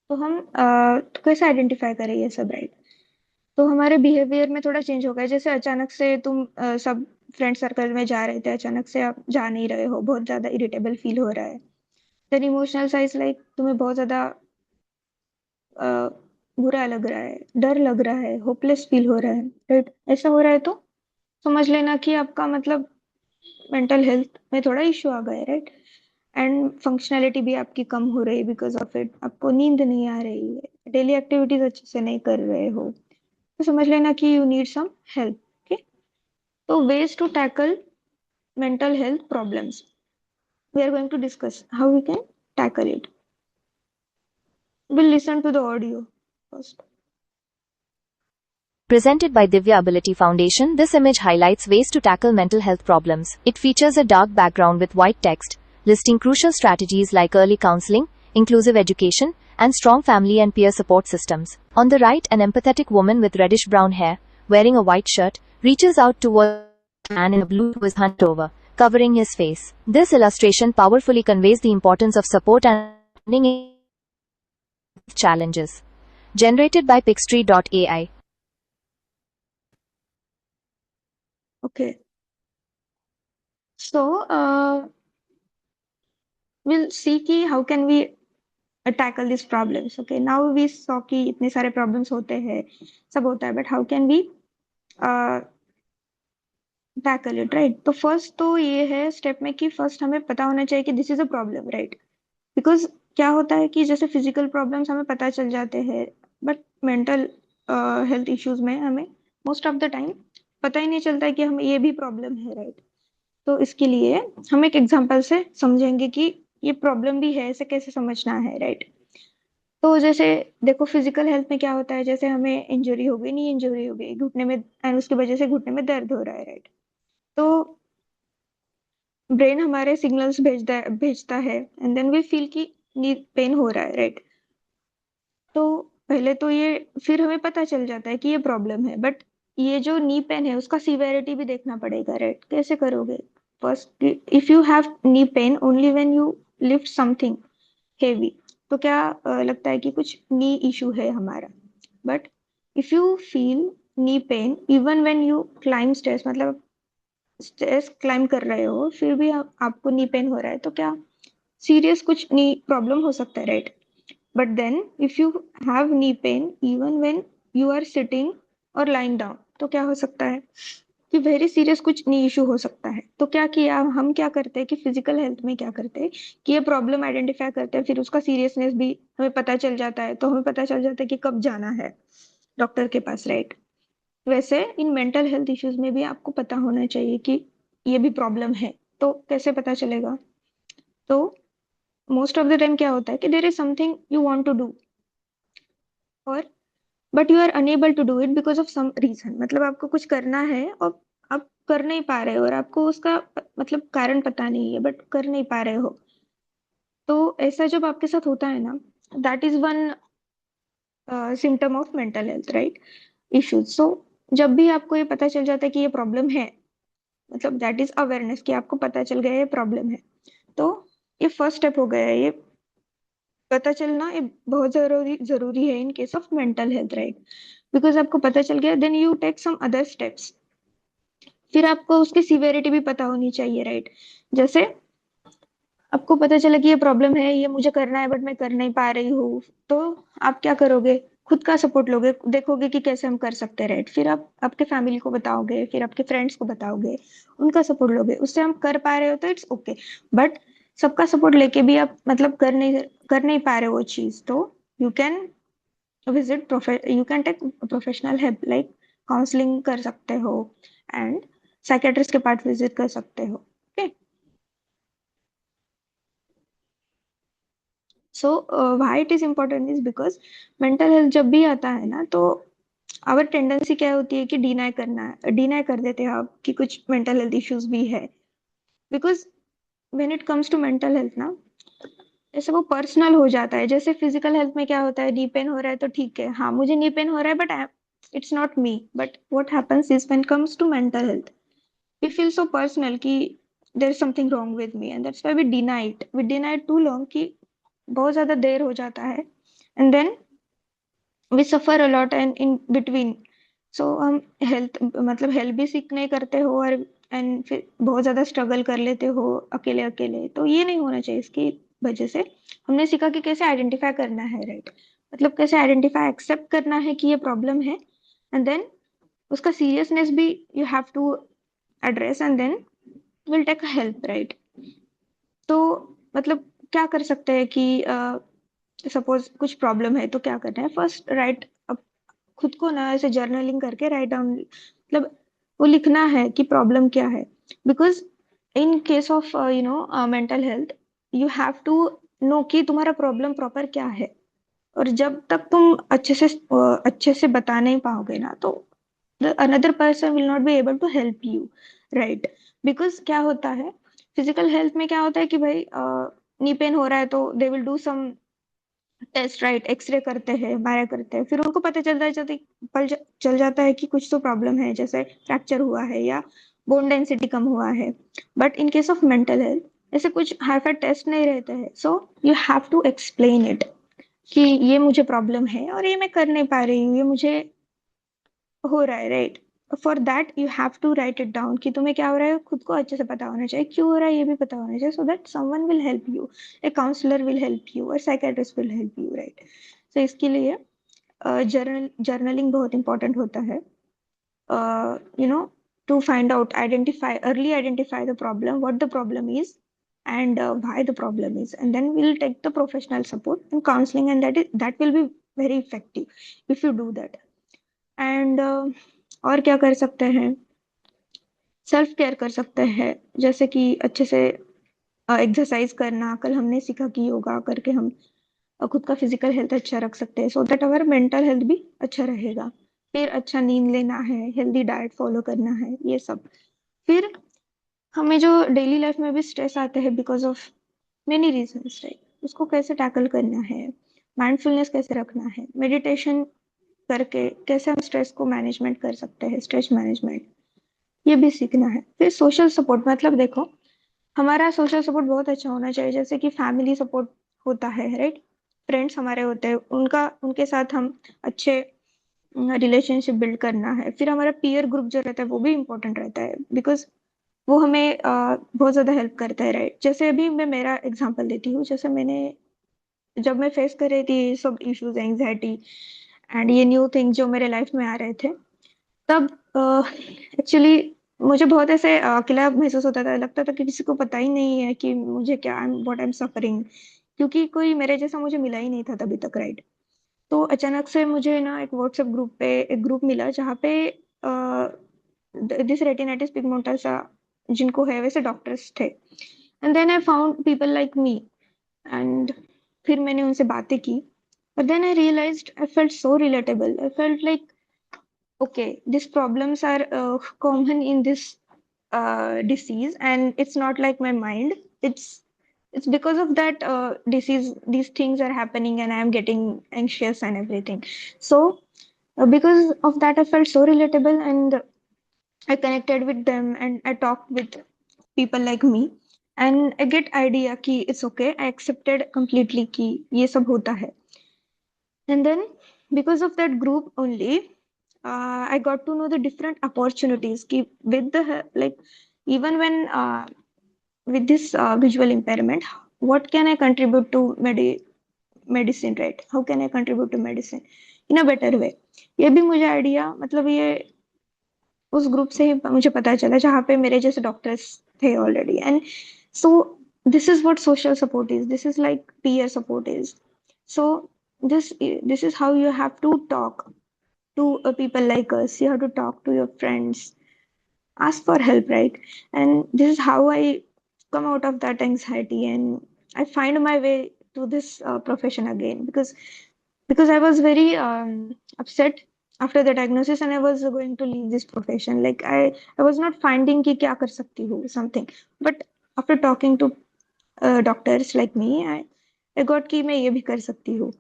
तो हम तो कैसे आइडेंटिफाई करें ये सब, राइट. तो हमारे बिहेवियर में थोड़ा चेंज हो गया. जैसे अचानक से तुम सब फ्रेंड सर्कल में जा रहे थे, अचानक से आप जा नहीं रहे हो, बहुत ज्यादा इरिटेबल फील हो रहा है. देन इमोशनल साइज, लाइक तुम्हें बहुत ज्यादा बुरा लग रहा है, डर लग रहा है, होपलेस फील हो रहा है, राइट? ऐसा हो रहा है तो समझ लेना कि आपका मतलब मेंटल हेल्थ में थोड़ा इश्यू आ गया है, राइट? एंड फंक्शनैलिटी भी आपकी कम हो रही है बिकॉज ऑफ इट। आपको नींद नहीं आ रही है, डेली एक्टिविटीज अच्छे से नहीं कर रहे हो, तो समझ लेना कि you need some help. Okay, तो ways to tackle mental health problems, we are going to discuss how we can tackle it. We'll listen to the audio first. Presented by Divya Ability Foundation, this image highlights ways to tackle mental health problems. It features a dark background with white text, listing crucial strategies like early counseling, inclusive education, and strong family and peer support systems. On the right, an empathetic woman with reddish brown hair, wearing a white shirt, reaches out toward a man in a blue who is hunched over, covering his face. This illustration powerfully conveys the importance of support and understanding challenges. Generated by Pixtree.ai. Okay, so we'll see कि how can we tackle these problems. Okay, now we saw कि इतने सारे problems होते हैं, सब होता है, but how can we tackle it, right? तो first तो ये है step में कि first हमें पता होना चाहिए कि this is a problem, right? Because क्या होता है कि जैसे फिजिकल प्रॉब्लम्स हमें पता चल जाते हैं, बट मेंटल हेल्थ इश्यूज में हमें मोस्ट ऑफ द टाइम पता ही नहीं चलता है कि हमें ये भी प्रॉब्लम है, राइट? तो इसके लिए हम एक एग्जांपल से समझेंगे कि ये प्रॉब्लम भी है, इसे कैसे समझना है, राइट? तो जैसे देखो फिजिकल हेल्थ में क्या होता है, जैसे हमें इंजरी हो गई, नी इंजरी हो गई घुटने में, एंड उसकी वजह से घुटने में दर्द हो रहा है, राइट? तो ब्रेन हमारे सिग्नल्स भेजता है एंड देन वी फील कि नी पेन हो रहा है, राइट? तो पहले तो ये फिर हमें पता चल जाता है कि ये प्रॉब्लम है, बट ये जो नी पेन है उसका सीवेरिटी भी देखना पड़ेगा, राइट? कैसे करोगे? First, if you have knee pain only when you lift something heavy, तो क्या लगता है कि कुछ नी इशू है हमारा, but if you feel knee pain even when you climb stairs, मतलब स्टेयर्स क्लाइंब कर रहे हो फिर भी आपको नी पेन हो रहा है, तो क्या सीरियस कुछ नी प्रॉब्लम हो सकता है, right? But then, if you have knee pain, even when you are sitting or lying down, तो क्या हो सकता है कि वेरी सीरियस कुछ नी इशू हो सकता है। तो क्या किया, हम क्या करते हैं कि फिजिकल हेल्थ में क्या करते हैं कि ये प्रॉब्लम आइडेंटिफाई करते हैं, फिर उसका सीरियसनेस भी हमें पता चल जाता है, तो हमें पता चल जाता है कि कब जाना है डॉक्टर के पास, राइट? वैसे इन मेंटल हेल्थ इश्यूज में भी आपको पता होना चाहिए कि ये भी प्रॉब्लम है। तो कैसे पता चलेगा? तो मोस्ट ऑफ द टाइम क्या होता है कि there is something you want to do और but you are unable to do it because of some reason, मतलब आपको कुछ करना है और आप कर नहीं पा रहे हो, और आपको उसका मतलब कारण पता नहीं है बट कर नहीं पा रहे हो। तो ऐसा जब आपके साथ होता है ना, that is one symptom of mental health, right? Issues. So जब भी आपको ये पता चल जाता है कि ये प्रॉब्लम है, मतलब दैट इज अवेयरनेस कि आपको पता चल गया ये प्रॉब्लम है, तो ये फर्स्ट स्टेप हो गया है। ये पता चलना ये बहुत जरूरी जरूरी है in case of mental health, right? Because आपको पता चल गया, then you take some other steps. फिर आपको उसकी सीवेरिटी भी पता होनी चाहिए, राइट? जैसे आपको पता चला कि ये प्रॉब्लम है, ये मुझे करना है बट मैं कर नहीं पा रही हूँ, तो आप क्या करोगे? खुद का सपोर्ट लोगे, देखोगे कि कैसे हम कर सकते हैं, राइट? फिर आप आपके फैमिली को बताओगे, फिर आपके फ्रेंड्स को बताओगे, उनका सपोर्ट लोगे, उससे हम कर पा रहे हो तो इट्स ओके। बट सबका सपोर्ट लेके भी आप मतलब कर नहीं पा रहे हो वो चीज, तो you can you can take professional help, like counselling कर सकते हो एंड साइकेट्रिस्ट के पास विजिट कर सकते हो। Okay, so why it is important is because mental health जब भी आता है ना, तो आवर टेंडेंसी क्या होती है कि डिनाई कर देते हैं आप कि कुछ मेंटल हेल्थ इश्यूज भी है। Because when it comes to mental health ना, ऐसे वो पर्सनल हो जाता है। जैसे फिजिकल हेल्थ में क्या होता है, नी पेन हो रहा है तो ठीक है, हाँ मुझे नी पेन हो रहा है but it's not me. But what happens is when comes to mental health, we feel so personal कि there is something wrong with me, and that's why we denied too long कि बहुत ज्यादा देर हो जाता है, and then we suffer a lot and in between. So हम health मतलब हेल्प भी सीख नहीं करते हो, और एंड फिर बहुत ज्यादा स्ट्रगल कर लेते हो अकेले अकेले। तो ये नहीं होना चाहिए, इसकी वजह से हमने सीखा कि कैसे आइडेंटिफाई करना है, राइट? मतलब कैसे आइडेंटिफाई एक्सेप्ट करना है कि ये प्रॉब्लम है, एंड देन उसका सीरियसनेस भी you have to address, and then will take help, right. तो मतलब क्या कर सकते हैं कि सपोज कुछ प्रॉब्लम है तो क्या करना है, फर्स्ट राइट, अब खुद को ना ऐसे जर्नलिंग करके राइट डाउन, मतलब वो लिखना है कि प्रॉब्लम क्या है, because in case of mental health you have to know कि तुम्हारा प्रॉब्लम प्रॉपर क्या है। और जब तक तुम अच्छे से बता नहीं पाओगे ना, तो another person will not be able to help you, right. Because क्या होता है, फिजिकल हेल्थ में क्या होता है कि भाई नी पेन हो रहा है तो they will do some test, right, x-ray करते हैं, एमआरआई करते हैं, फिर उनको पता चल जाता है कि कुछ तो प्रॉब्लम है, जैसे फ्रैक्चर हुआ है या बोन डेंसिटी कम हुआ है। But in case of mental health ऐसे कुछ हाई टेस्ट नहीं रहते हैं, so you have to explain it कि ये मुझे प्रॉब्लम है और ये मैं कर नहीं पा रही हूँ, ये मुझे हो रहा है, right. For that you have to write it down कि तुम्हें क्या हो रहा है, खुद को अच्छे से पता होना चाहिए, क्यों हो रहा है ये भी पता होना चाहिए, so that someone will help you, a counsellor will help you और psychiatrist will help you, right. So इसके लिए जर्नलिंग बहुत इंपॉर्टेंट होता है, you know, to find out, identify the problem, what the problem is, and why the problem is, and then we'll take the professional support and counseling, and that will be very effective if you do that. And और क्या कर सकते हैं, self care कर सकते हैं, जैसे कि अच्छे से एक्सरसाइज करना, कल हमने सीखा कि योगा करके हम खुद का फिजिकल हेल्थ अच्छा रख सकते हैं, so that our mental health भी अच्छा रहेगा। फिर अच्छा नींद लेना है, हेल्दी डाइट फॉलो करना है, ये सब। फिर हमें जो डेली लाइफ में भी स्ट्रेस आते हैं because of many reasons, right, उसको कैसे टैकल करना है, माइंडफुलनेस कैसे रखना है, मेडिटेशन करके कैसे हम स्ट्रेस को मैनेजमेंट कर सकते हैं, स्ट्रेस मैनेजमेंट, ये भी सीखना है। फिर सोशल सपोर्ट, मतलब देखो हमारा सोशल सपोर्ट बहुत अच्छा होना चाहिए, जैसे कि फैमिली सपोर्ट होता है, राइट, फ्रेंड्स हमारे होते हैं, उनका उनके साथ हम अच्छे रिलेशनशिप बिल्ड करना है। फिर हमारा पीयर ग्रुप जो रहता है वो भी इम्पोर्टेंट रहता है, बिकॉज वो हमें बहुत ज्यादा हेल्प करता है, राइट। जैसे अभी मैं मेरा एग्जांपल देती हूँ, जैसे मैंने जब मैं फेस कर रही थी सब इश्यूज, एंग्जाइटी एंड ये न्यू थिंग जो मेरे लाइफ में आ रहे थे, तब एक्चुअली मुझे बहुत ऐसे अकेला महसूस होता था, लगता था कि किसी को पता ही नहीं है कि मुझे क्या, व्हाट आई एम सफरिंग, क्योंकि कोई मेरे जैसा मुझे मिला ही नहीं था तभी तक, राइट। तो अचानक से मुझे ना एक व्हाट्सएप ग्रुप पे एक ग्रुप मिला जहाँ पे दिस रेटिनाइटिस पिगमेंटोसा जिनको है वैसे डॉक्टर्स थे, and then I found people like me, and फिर मैंने उनसे बातें की, but then I realized I felt so relatable. I felt like, okay, these problems are common in this disease, and it's not like my mind. It's because of that disease. These things are happening, and I am getting anxious and everything. So because of that, I felt so relatable, and I connected with them, and I talked with people like me, and I get idea कि it's okay. I accepted completely कि ये सब होता है. And then because of that group only, I got to know the different opportunities ki with the like, even when with this visual impairment, what can I contribute to medicine, right? How can I contribute to medicine in a better way? ये भी मुझे idea, मतलब ये उस group से ही मुझे पता चला जहाँ पे मेरे जैसे डॉक्टर्स थे already, and so this is what social support is, this is like peer support is. So this is how you have to talk to people like us, you have to talk to your friends, ask for help, right? And this is how I come out of that anxiety, and I find my way to this profession again, because I was very upset after the diagnosis, and I was going to leave this profession, like I was not finding ki kya kar sakti hu something, but after talking to doctors like me, I got कि मैं ये भी कर सकती हूँ,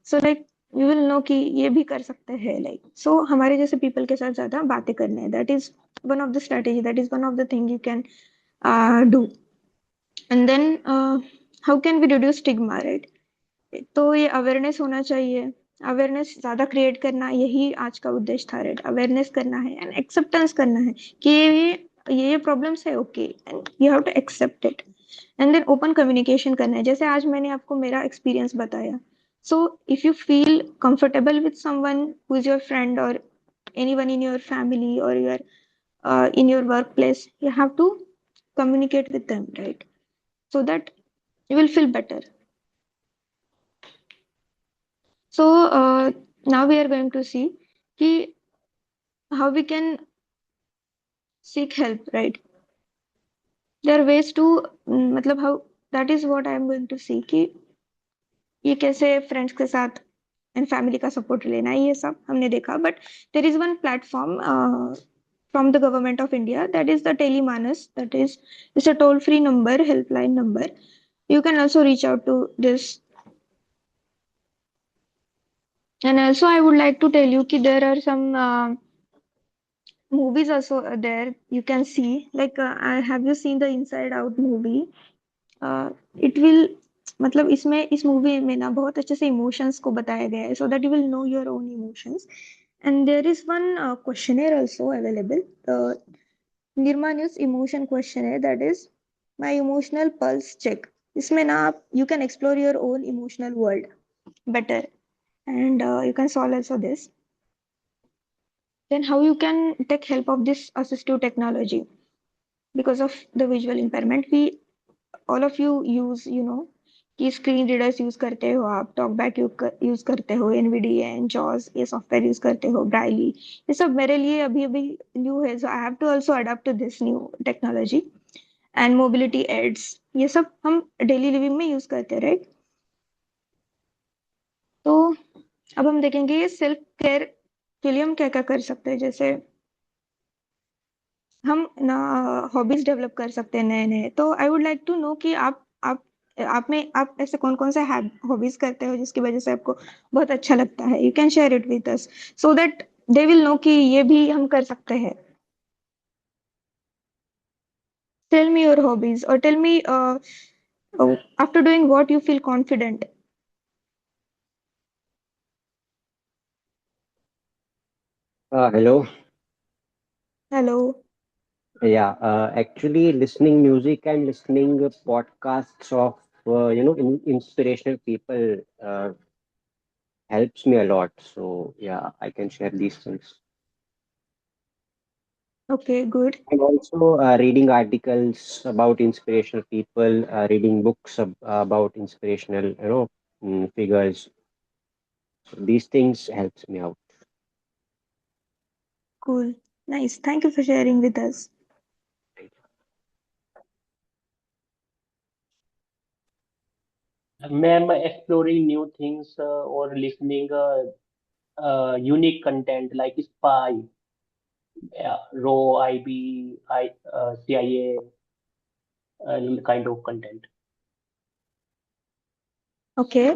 so like you will know कि ये भी कर सकते हैं, लाइक सो हमारे जैसे पीपल के साथ ज्यादा बातें करने, that is one of the strategy, that is one of the thing you can do. And then how can we reduce stigma, right? तो ये अवेयरनेस होना चाहिए, अवेयरनेस ज्यादा क्रिएट करना, यही आज का उद्देश्य था, राइट। अवेयरनेस करना है एंड एक्सेप्टेंस करना है कि ये प्रॉब्लम्स है, okay, and you have to accept it, and then open communication करना है, जैसे आज मैंने आपको मेरा एक्सपीरियंस बताया, So if you feel comfortable with someone who is your friend or anyone in your family or your in your workplace, you have to communicate with them, right? So that you will feel better. So now we are going to see ki how we can seek help, right? There are ways to मतलब how that is what I am going to see कि ये कैसे friends के साथ and family का support लेना है, ये सब हमने देखा. But there is one platform from the government of India, that is the Telemanus. That is, it's a toll-free number, helpline number. You can also reach out to this. And also, I would like to tell you that there are some movies also there. You can see, like, have you seen the Inside Out movie? It will मतलब इसमें इस movie में ना बहुत अच्छे से emotions को बताया गया है, so that you will know your own emotions. And there is one questionnaire also available, the Nirma News emotion questionnaire, that is my emotional pulse check. इसमें ना आप you can explore your own emotional world better, and you can solve also this. Then how you can take help of this assistive technology because of the visual impairment. We all of you use, you know, कि screen readers use करते हो, आप talk back use करते हो, Nvidia and Jos ये software use करते हो, ब्राइली, ये सब मेरे लिए अभी अभी न्यू है, so I have to also adopt to this new technology. And mobility aids, ये सब हम डेली लिविंग में यूज करते हैं, राइट? तो अब हम देखेंगे सेल्फ केयर के लिए हम क्या क्या कर सकते हैं. जैसे हम ना हॉबीज डेवलप कर सकते हैं नए नए. तो I would like to know कि आप में आप ऐसे कौन कौन से हॉबीज करते हो जिसकी वजह से आपको बहुत अच्छा लगता है. You can share it with us so that they will know कि ये भी हम कर सकते हैं. टेल मी योर हॉबीज और tell me after doing what you feel confident. Hello. Hello. Yeah, actually, listening music and listening podcasts of inspirational people helps me a lot. So yeah, I can share these things. Okay, good. And also reading articles about inspirational people, reading books about inspirational, figures. So these things helps me out. Cool. Nice. Thank you for sharing with us. Ma'am, exploring new things or listening unique content like spy, raw, IB, CIA, kind of content. Okay.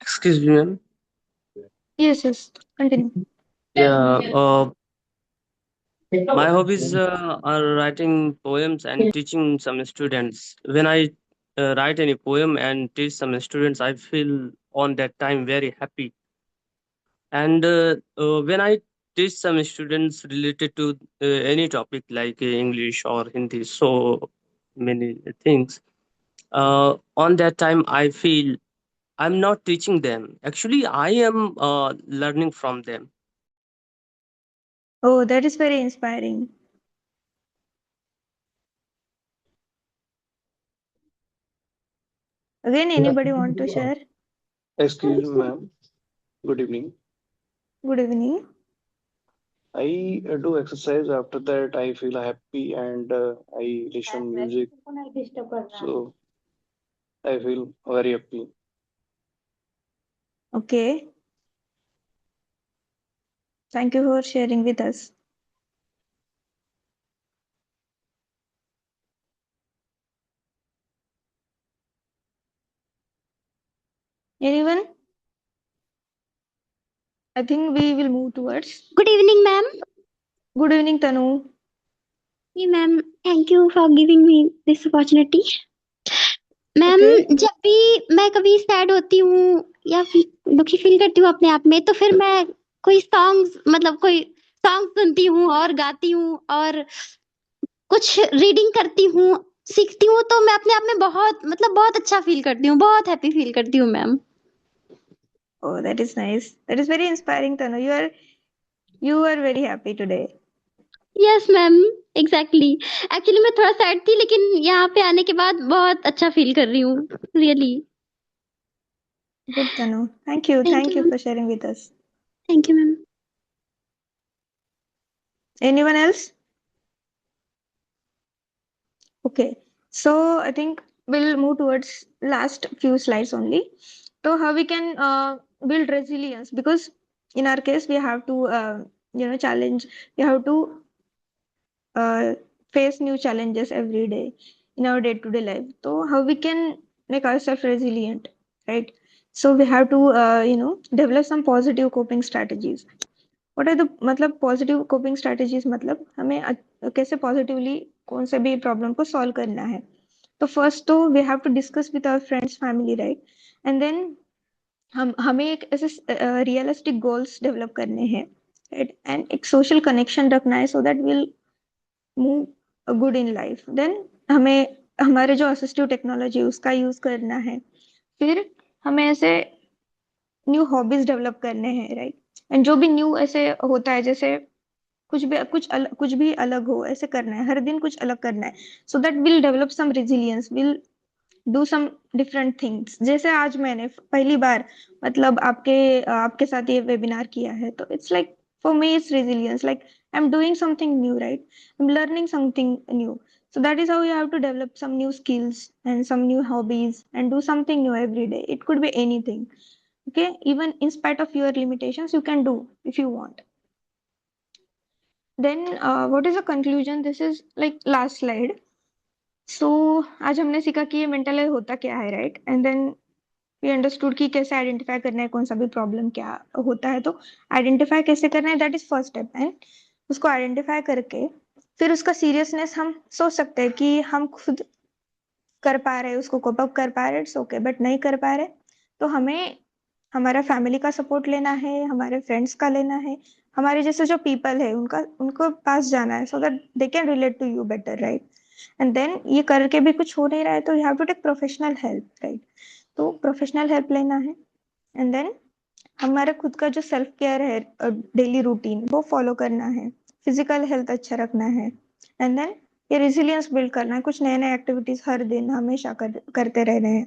Excuse me, ma'am. Yes. Continue. Yeah, my hobbies are writing poems and teaching some students. When I write any poem and teach some students, I feel on that time very happy. And when I teach some students related to any topic like English or Hindi, so many things, on that time I feel I'm not teaching them. Actually, I am learning from them. Oh, that is very inspiring. Again, anybody want to share? Excuse me, ma'am. Good evening. Good evening. I do exercise. After that, I feel happy and I listen music. So I feel very happy. Okay. Thank you for sharing with us. Anyone? I think we will move towards. Good evening, ma'am. Good evening, Tanu. Hey, ma'am. Thank you for giving me this opportunity. Ma'am Okay. जब भी मैं कभी sad होती हूँ या दुखी feel करती हूँ अपने आप में, तो फिर मैं कोई सॉन्ग्स मतलब कोई सॉन्ग सुनती हूँ और गाती हूँ और कुछ रीडिंग करती हूँ सीखती हूँ तो मैं अपने आप में बहुत मतलब बहुत अच्छा फील करती हूँ, बहुत हैप्पी फील करती हूँ ma'am. Oh, that is nice. That is very inspiring, Tanu. You are very happy today. Yes ma'am, exactly. Actually मैं थोड़ा सैड थी, लेकिन यहाँ पे आने के बाद बहुत अच्छा फील कर रही हूँ, really. Good, Tanu. Thank you. Thank Thank you you ma'am. for sharing with us. Thank you ma'am. Anyone else? Okay. So I think we'll move towards last few slides only. So how we can build resilience, because in our case we have to challenge. We have to uh, face new challenges every day in our day-to-day life. So how we can make ourselves resilient, right? So we have to develop some positive coping strategies. What are the मतलब positive coping strategies, मतलब हमें कैसे positively कौन से भी problem को solve करना है. तो फर्स्ट तो we have to discuss with our friends family, right. And then हमें एक ऐसे रियलिस्टिक गोल्स डेवलप करने हैं, राइट. एंड एक सोशल कनेक्शन रखना है so that will move good in life. Then हमें हमारे जो असिस्टिव टेक्नोलॉजी उसका यूज करना है. फिर हमें ऐसे न्यू हॉबीज डेवलप करने हैं, राइट. एंड जो भी न्यू ऐसे होता है, जैसे कुछ भी अलग हो ऐसे करना है, हर दिन कुछ अलग करना है, so that will develop some resilience, will do some different things. जैसे आज मैंने पहली बार मतलब आपके साथ ये वेबिनार किया है, तो it's like for me it's resilience, like I am doing something new, right. I am learning something new. So that is how you have to develop some new skills and some new hobbies and do something new every day. It could be anything. Okay, even in spite of your limitations, you can do if you want. Then what is the conclusion? This is like last slide. So आज हमने सीखा कि ये mental health होता क्या है, right. And then we understood कि कैसे आइडेंटिफाई करना है कौन सा भी प्रॉब्लम क्या होता है. तो आइडेंटिफाई कैसे करना है, that is first step. And उसको आइडेंटिफाई करके फिर उसका सीरियसनेस हम सोच सकते हैं कि हम खुद कर पा रहे हैं, उसको कोप अप कर पा रहे, इट्स ओके. बट नहीं कर पा रहे तो हमें हमारा फैमिली का सपोर्ट लेना है, हमारे फ्रेंड्स का लेना है, हमारे जैसे जो पीपल है उनको पास जाना है, so that they can relate to you better, right. And then ये करके भी कुछ हो नहीं रहा है तो you have to take professional help, right. तो प्रोफेशनल हेल्प लेना है. एंड देन हमारा खुद का जो सेल्फ केयर है, डेली रूटीन वो फॉलो करना है, फिजिकल हेल्थ अच्छा रखना है. एंड देन ये रेजिलियंस बिल्ड करना है, कुछ नए नए एक्टिविटीज हर दिन हमेशा करते रहने हैं.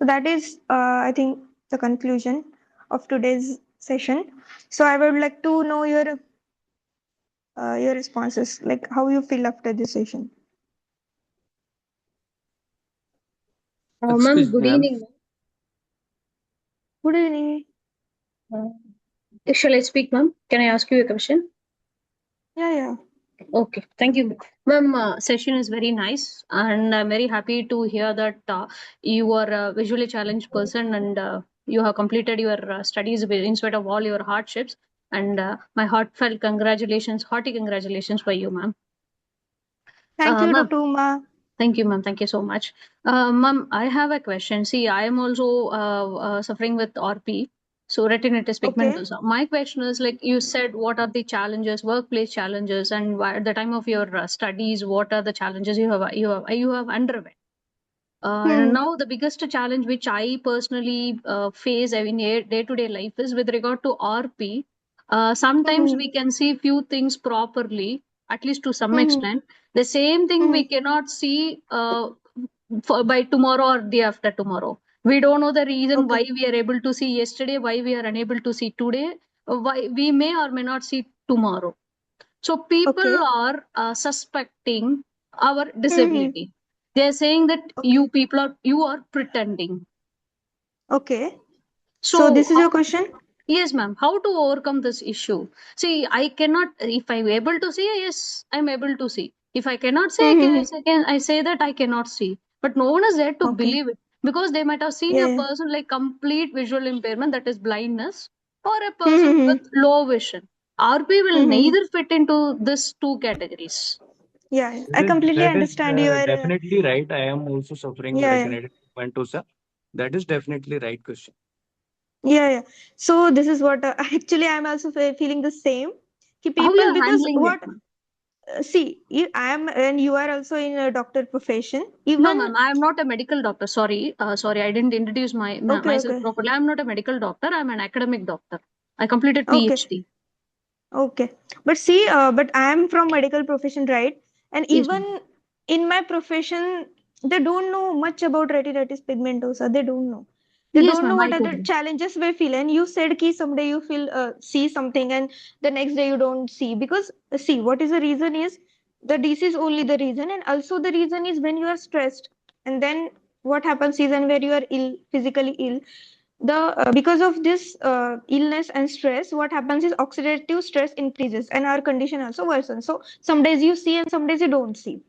So that is, I think, the conclusion of today's session. So I would like to know your responses, like how you feel after this session. Ma'am, Excuse me, good ma'am. evening. Good evening. Shall I speak, ma'am? Can I ask you a question? Yeah. Okay, thank you. Ma'am, session is very nice, and I'm very happy to hear that you are a visually challenged person and you have completed your studies in spite of all your hardships. And my heartfelt congratulations, hearty congratulations for you, ma'am. Thank you, Ma'am. Dr. Uma. Thank you, ma'am. Thank you so much. Ma'am, I have a question. See, I am also suffering with RP, so retinitis pigmentosa. My question is, like you said, what are the challenges, workplace challenges, and at the time of your studies, what are the challenges you have underwent? Now, the biggest challenge which I personally face in day-to-day life is with regard to RP. Sometimes we can see few things properly, at least to some extent. The same thing we cannot see by tomorrow or day after tomorrow. We don't know the reason why we are able to see yesterday, why we are unable to see today, why we may or may not see tomorrow. So people are suspecting our disability. They are saying that you are pretending. Okay. So this is your question? Yes, ma'am. How to overcome this issue? See, I cannot. If I'm able to see, yes, I'm able to see. If I cannot see, I say that I cannot see. But no one is there to believe it, because they might have seen a person like complete visual impairment, that is blindness, or a person with low vision. RP will neither fit into these two categories. Yeah, I completely That is understand your. definitely right. I am also suffering retinitis pigmentosa. That is definitely right question. Yeah. So this is what actually I'm also feeling the same. How you are handling it? see, I am, and you are also in a doctor profession. No, Even ma'am, I am not a medical doctor. Sorry, I didn't introduce myself okay. properly. I am not a medical doctor. I am an academic doctor. I completed Okay. PhD. Okay. But see, but I am from medical profession, right? And Yes, ma'am. even in my profession, they don't know much about retinitis pigmentosa. They don't know. They Yes, don't know ma'am, I what are the told you. challenges we feel. And you said ki someday you feel see something and the next day you don't see. Because see, what is the reason is the disease only the reason, and also the reason is when you are stressed. And then what happens is, and where you are ill, physically ill, the because of this illness and stress, what happens is oxidative stress increases and our condition also worsens. So some days you see and some days you don't see,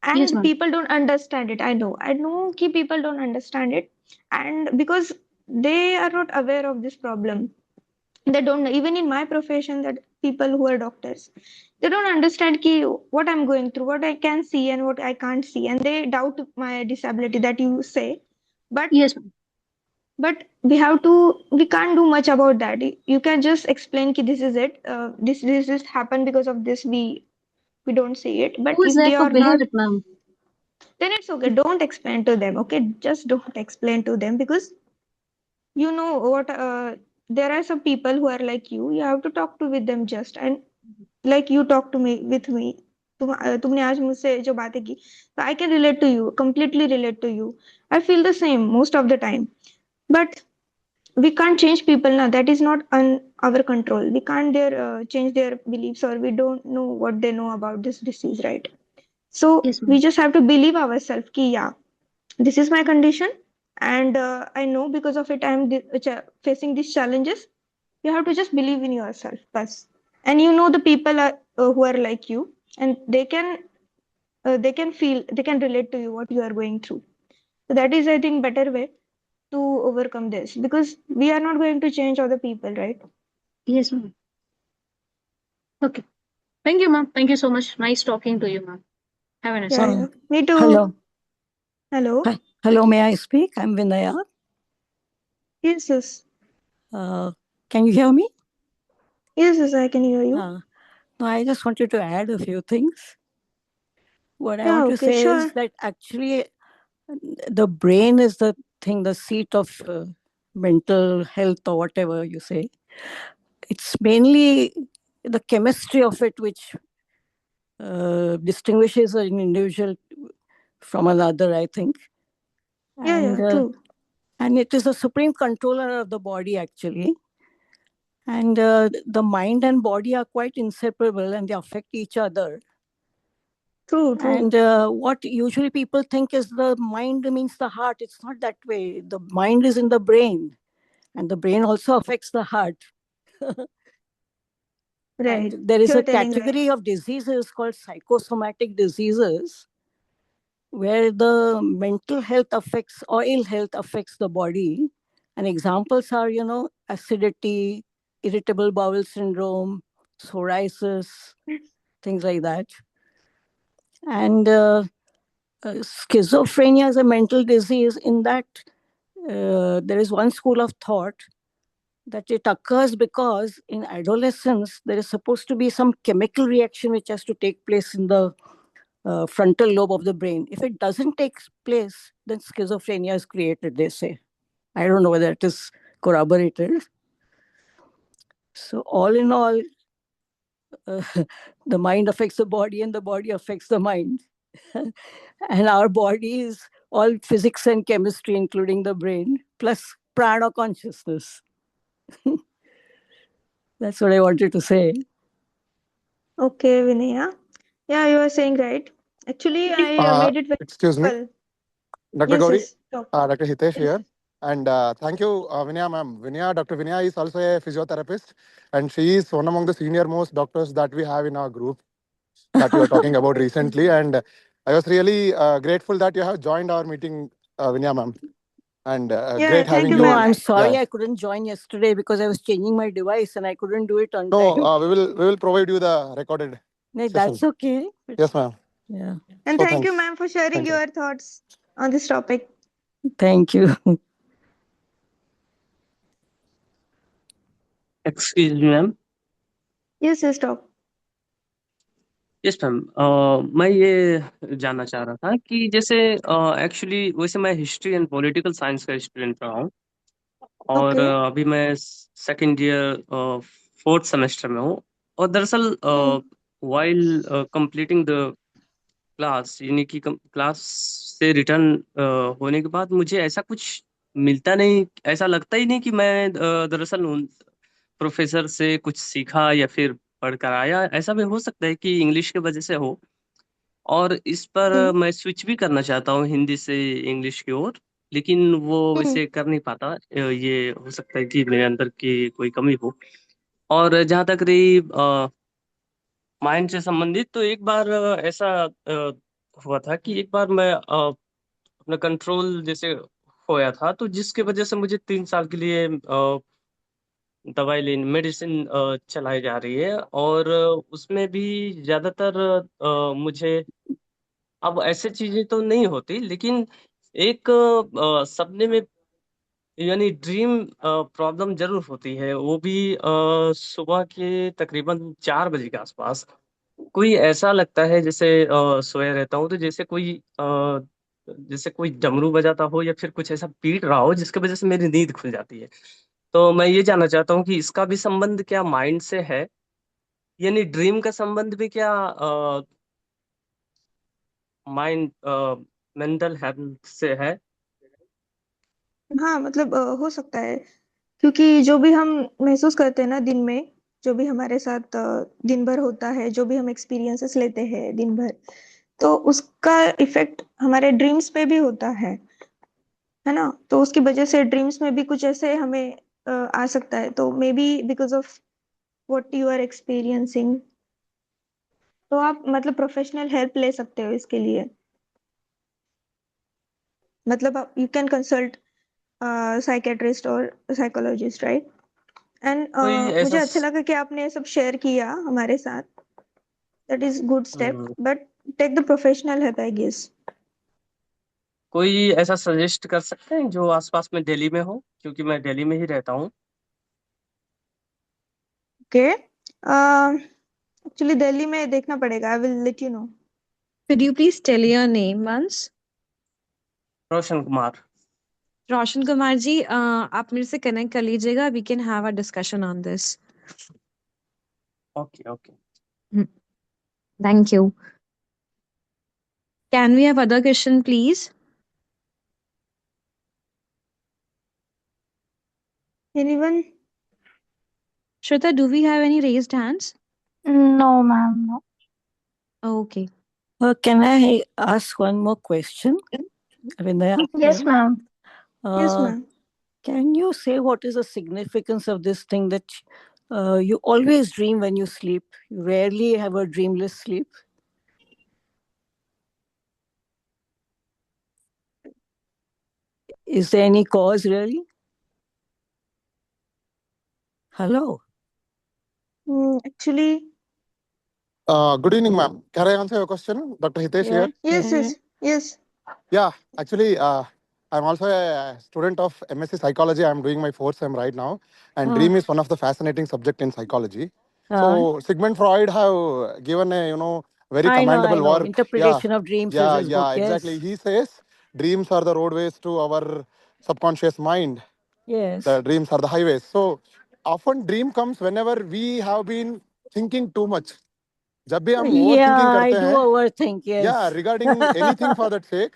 Yes, and ma'am. people don't understand it. I know ki people don't understand it, and because they are not aware of this problem, they don't know. Even in my profession, that people who are doctors, they don't understand ki what I'm going through, what I can see and what I can't see, and they doubt my disability that you say. But Yes, ma'am. we can't do much about that. You can just explain ki this is it, this just happened because of this, we don't see it. But Who is if there they to are believe not, it, ma'am? then it's okay, don't explain to them. Okay, just don't explain to them, because you know what, there are some people who are like you have to talk to with them just, and like you talk to me with me. तुमने आज मुझसे जो बातें की, so I can relate to you, completely relate to you. I feel the same most of the time. But we can't change people now, that is not on our control. We can't change their beliefs, or we don't know what they know about this disease, right? So Yes, we ma'am. just have to believe ourselves ki yeah, this is my condition, and I know because of it I'm facing these challenges. You have to just believe in yourself, bas. And you know the people are, who are like you, and they can feel, they can relate to you what you are going through. So that is, I think, better way to overcome this, because we are not going to change other people, right? Yes, ma'am. Okay. Thank you, ma'am. Thank you so much. Nice talking to you, ma'am. Have a nice Yeah, day. yeah. Me too. Hello. Hello. Hello, may I speak? I'm Vinaya. Yes, yes. Can you hear me? Yes, yes, I can hear you. No, I just wanted to add a few things. What I Yeah, want to okay, say sure. is that actually the brain is the thing, the seat of mental health or whatever you say. It's mainly the chemistry of it which distinguishes an individual from another, I think. Yeah, true. And it is the supreme controller of the body, actually. And the mind and body are quite inseparable, and they affect each other. True. And what usually people think is the mind means the heart. It's not that way. The mind is in the brain, and the brain also affects the heart. Right. And there is You're a telling category of diseases called psychosomatic diseases, where the mental health affects or ill health affects the body. And examples are, acidity, irritable bowel syndrome, psoriasis, things like that. And schizophrenia is a mental disease in that there is one school of thought that it occurs because in adolescence there is supposed to be some chemical reaction which has to take place in the frontal lobe of the brain. If it doesn't take place, then schizophrenia is created, they say. I don't know whether it is corroborated. So all in all, the mind affects the body and the body affects the mind. And our body is all physics and chemistry, including the brain, plus prana consciousness. That's what I wanted to say. Okay, Vinaya. Yeah, you are saying right. Actually, I made it very Excuse me, simple. Dr. Yes, Gauri, yes. Talk. Dr. Hitesh Yes. here. And thank you, Vinaya ma'am. Dr. Vinaya is also a physiotherapist, and she is one among the senior most doctors that we have in our group that you are talking about recently. And I was really grateful that you have joined our meeting, Vinaya ma'am. And great thank having you, you. No, ma'am. I'm sorry Yeah. I couldn't join yesterday because I was changing my device and I couldn't do it on No, time. we will provide you the recorded No, session. that's okay. Yes, ma'am. Yeah. And So thank you, thanks. ma'am, for sharing Thank you. your thoughts on this topic. Thank you. Excuse me, ma'am. Yes, yes, talk. Yes ma'am, मैं ये जानना चाह रहा था कि जैसे actually वैसे मैं हिस्ट्री एंड पॉलिटिकल साइंस का स्टूडेंट रहा हूँ, और ओके अभी मैं सेकंड ईयर फोर्थ सेमेस्टर में हूँ। और दरअसल वाइल कंप्लीटिंग द क्लास, यानी कि क्लास से रिटर्न होने के बाद मुझे ऐसा कुछ मिलता नहीं, ऐसा लगता ही नहीं कि मैं दरअसल उन प्रोफेसर से कुछ सीखा या फिर पढ़ कर आया। ऐसा भी हो सकता है कि इंग्लिश की वजह से हो, और इस पर मैं स्विच भी करना चाहता हूँ हिंदी से इंग्लिश की ओर, लेकिन वो वैसे कर नहीं पाता। ये हो सकता है कि मेरे अंदर की कोई कमी हो। और जहाँ तक रही माइंड से संबंधित, तो एक बार ऐसा हुआ था कि एक बार मैं अपना कंट्रोल जैसे खोया था, तो जिसकी वजह से मुझे 3 साल के लिए दवाई लेनी, मेडिसिन चलाई जा रही है। और उसमें भी ज्यादातर मुझे अब ऐसे चीजें तो नहीं होती, लेकिन एक सपने में, यानी ड्रीम प्रॉब्लम जरूर होती है, वो भी सुबह के तकरीबन 4 बजे के आसपास। कोई ऐसा लगता है जैसे सोया रहता हूँ, तो जैसे कोई डमरू बजाता हो या फिर कुछ ऐसा पीट रहा हो, जिसकी वजह से मेरी नींद खुल जाती है। तो मैं ये जानना चाहता हूँ कि इसका भी संबंध क्या माइंड से है, यानी ड्रीम का संबंध भी क्या माइंड मेंटल हेल्थ से है? हाँ मतलब हो सकता है, क्योंकि जो भी हम महसूस करते हैं ना दिन में, जो भी हमारे साथ दिन भर होता है, जो भी हम एक्सपीरियंसेस लेते हैं दिन भर, तो उसका इफेक्ट हमारे ड्रीम्स पे भी होता है ना। तो उसकी वजह से ड्रीम्स में भी कुछ ऐसे हमें आ सकता है, तो maybe because of what you are experiencing, तो आप मतलब प्रोफेशनल हेल्प ले सकते हो इसके लिए। मतलब आप यू कैन कंसल्ट साइकेट्रिस्ट और साइकोलॉजिस्ट, राइट। एंड कोई ऐसा मुझे अच्छा लगा कि आपने ये सब शेयर किया हमारे साथ, that is good step, but take the professional help I guess. कोई ऐसा सजेस्ट कर सकते हैं जो आसपास में दिल्ली में हो, क्योंकि मैं दिल्ली में ही रहता हूँ। ओके, एक्चुअली दिल्ली में देखना पड़ेगा, I will let you know. Could you please tell your name once? Roshan Kumar. Roshan Kumar ji, आप मेरे से कनेक्ट कर लीजिएगा, we can have a discussion on this. Okay okay. Thank you. Can we have other question, please? Anyone? Shweta, do we have any raised hands? No, ma'am, no. Okay. Can I ask one more question? Vinaya? Yes, ma'am. Yes, ma'am. Can you say what is the significance of this thing that you always dream when you sleep? You rarely have a dreamless sleep. Is there any cause really? Hello? Actually, Good evening, ma'am. Can I answer your question? Dr. Hitesh here. yes. Yeah, actually, I'm also a student of MSc Psychology. I'm doing my fourth sem right now. And dream is one of the fascinating subject in psychology. So Sigmund Freud have given a, very commendable work. Interpretation of dreams is his book, exactly. yes. He says dreams are the roadways to our subconscious mind. Yes. The dreams are the highways. So often dream comes whenever we have been thinking too much. जब भी हम overthinking I करते do हैं, overthink, yes. yeah, regarding anything for that sake.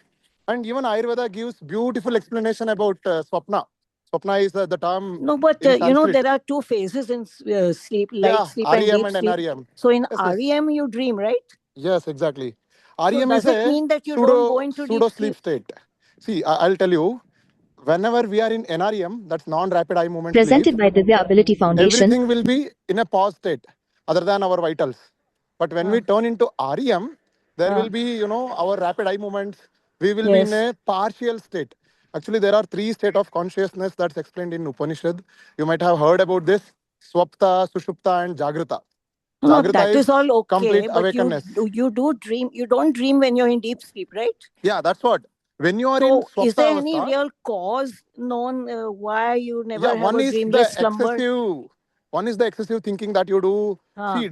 And even Ayurveda gives beautiful explanation about Swapna. Swapna is the term. No, but in Sanskrit. there are two phases in sleep, light sleep and REM deep and sleep. NREM. So in Yes, yes. REM you dream, right? Yes, exactly. So REM does is it a mean that you don't go into pseudo deep sleep state. See, I'll tell you. Whenever we are in NREM, that's non-rapid eye movement Presented sleep, by Divya Ability Foundation. everything will be in a pause state, other than our vitals. But when we turn into REM, there will be, our rapid eye movements. We will be in a partial state. Actually, there are 3 states of consciousness that's explained in Upanishad. You might have heard about this: Swapta, Sushupta, and Jagrata. No, Jagrata that is all okay, complete but awakenness. you do dream. You don't dream when you're in deep sleep, right? Yeah, that's what. When you are in So Swapta is there any Avastha, real cause known why you never have one a is the dreamless slumber? One is the excessive thinking that you do. See,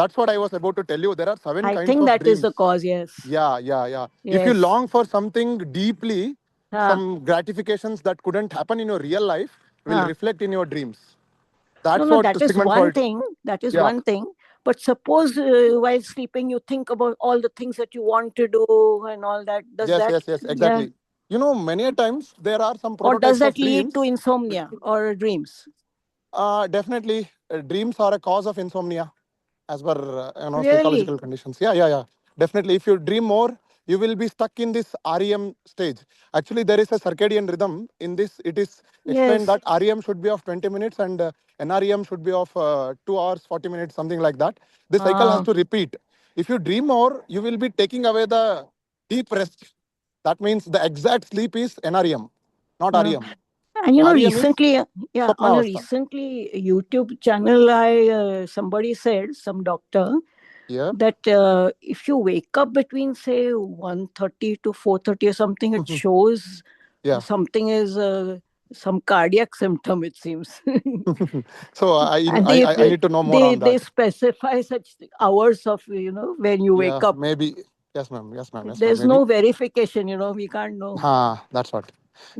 that's what I was about to tell you. There are 7 I kinds think of that is dreams. the cause, yes. Yeah. If you Yes. long for something deeply, some gratifications that couldn't happen in your real life will reflect in your dreams. That's No, what that is Sigmund one Freud. thing. That is Yeah. one thing. But suppose while sleeping, you think about all the things that you want to do and all that. Does Yes, that? yes, exactly. You know, many a times there are some Or does prototypes that of lead dreams. to insomnia or dreams? Definitely, dreams are a cause of insomnia, as per Really? psychological conditions. Yeah. Definitely, if you dream more, you will be stuck in this REM stage. Actually, there is a circadian rhythm in this. It is explained Yes. that REM should be of 20 minutes and NREM should be of 2 hours, 40 minutes, something like that. The cycle has to repeat. If you dream more, you will be taking away the deep rest. That means the exact sleep is NREM, not REM. And you know, REM is recently, on a Swapnavastha. recently YouTube channel, somebody said, some doctor, that if you wake up between say 1:30 to 4:30 or something, it shows something is some cardiac symptom. It seems. So I And need to know more on that. They specify such hours of when you wake up. Maybe. Yes, ma'am. There's no verification. We can't know. That's what.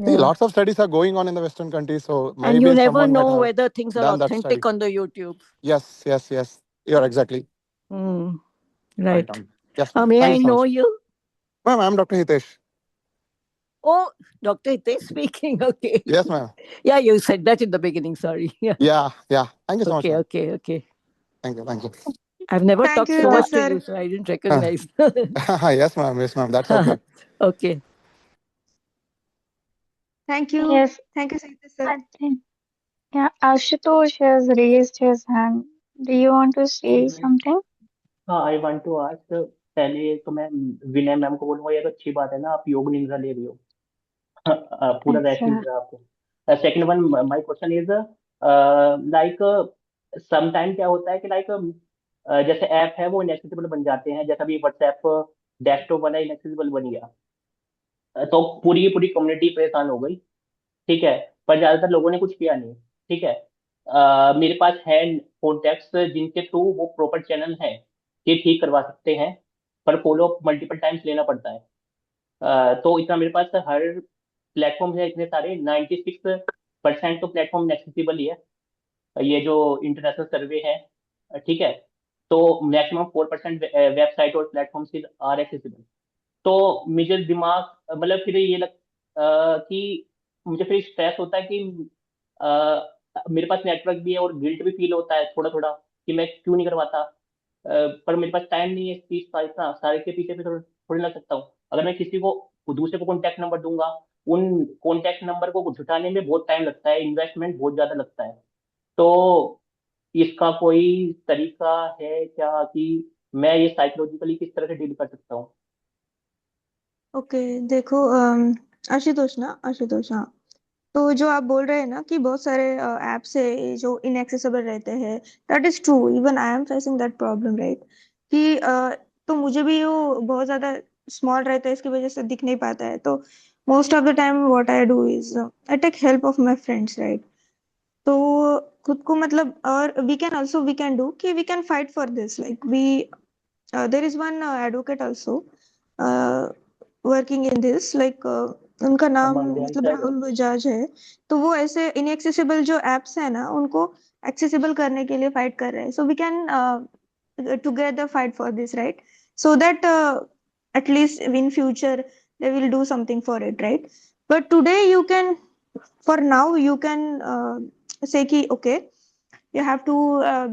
See, lots of studies are going on in the Western countries, so maybe And you never someone might know have whether things are done that study. authentic on the YouTube. Yes. You're exactly Right. on. Yes, ma'am. May Thank I you so know much. you? Ma'am, I'm Dr. Hitesh. Oh, Dr. Hitesh speaking. Okay. Yes, ma'am. Yeah, you said that in the beginning. Sorry. Yeah. Thank you so much, ma'am. Okay. Thank you. I've never Thank talked you, so much to sir. you, so I didn't recognize. Yes, ma'am. That's okay. Okay. Thank you. Yes, Thank you, sir. I think. Yeah, Ashutosh has raised his hand. Do you want to say something? हाँ I want to ask पहले तो मैं विनय ma'am को बोलूंगा ये तो अच्छी बात है ना आप योग निद्रा ले रही हो पूरा रेस्ट मिल अच्छा रहा है आपको second one my question is like sometime क्या होता है कि लाइक जैसे ऐप है वो इनएक्सेसिबल बन जाते हैं जैसा भी व्हाट्सएप डेस्कटॉप वाला इनएक्सेसिबल बन गया तो पूरी की पूरी कम्युनिटी परेशान हो गई ठीक है पर ज्यादातर लोगों ने कुछ किया नहीं ठीक है मेरे पास है कॉन्टेक्ट्स जिनके थ्रू वो प्रॉपर चैनल है ये ठीक करवा सकते हैं पर फॉलो अप मल्टीपल टाइम्स लेना पड़ता है तो इतना मेरे पास हर प्लेटफॉर्म है इतने सारे 96% तो प्लेटफॉर्म एक्सेसिबल ही है ये जो इंटरनेशनल सर्वे है ठीक है तो मैक्सिमम 4% वेबसाइट और प्लेटफॉर्म आर एक्सेसिबल तो मुझे दिमाग मतलब फिर ये कि मुझे फिर स्ट्रेस होता है कि मेरे पास नेटवर्क भी है और गिल्ट भी फील होता है थोड़ा थोड़ा कि मैं क्यों नहीं करवाता पर मेरे पास टाइम नहीं है इस चीज का इतना सारे के पीछे भी थोड़ी लग सकता हूँ अगर मैं किसी को दूसरे को कॉन्टैक्ट नंबर दूंगा उन कॉन्टैक्ट नंबर को जुटाने में बहुत टाइम लगता है इन्वेस्टमेंट बहुत ज्यादा लगता है तो इसका कोई तरीका है क्या कि मैं ये साइकोलॉजिकली किस तरह से डील कर सकता हूँ ओके देखो आशुतोष हाँ तो जो आप बोल रहे हैं ना कि बहुत सारे ऐप्स है जो इनएक्सेसिबल रहते हैं that is true even I am facing that problem right कि तो मुझे भी वो बहुत ज्यादा स्मॉल रहता है इसकी वजह से दिख नहीं पाता है तो most of the time what I do is I take help of my friends right तो खुद को मतलब और वी कैन डू कि we can fight for this like we there is one advocate also working in this like उनका नाम मतलब राहुल बजाज है तो वो ऐसे इनएक्सेसिबल जो एप्स है ना उनको एक्सेसिबल करने के लिए फाइट कर रहे हैं so we can together fight for this right so that at least in future they will do something for it right but today you can for now you can say कि okay you have to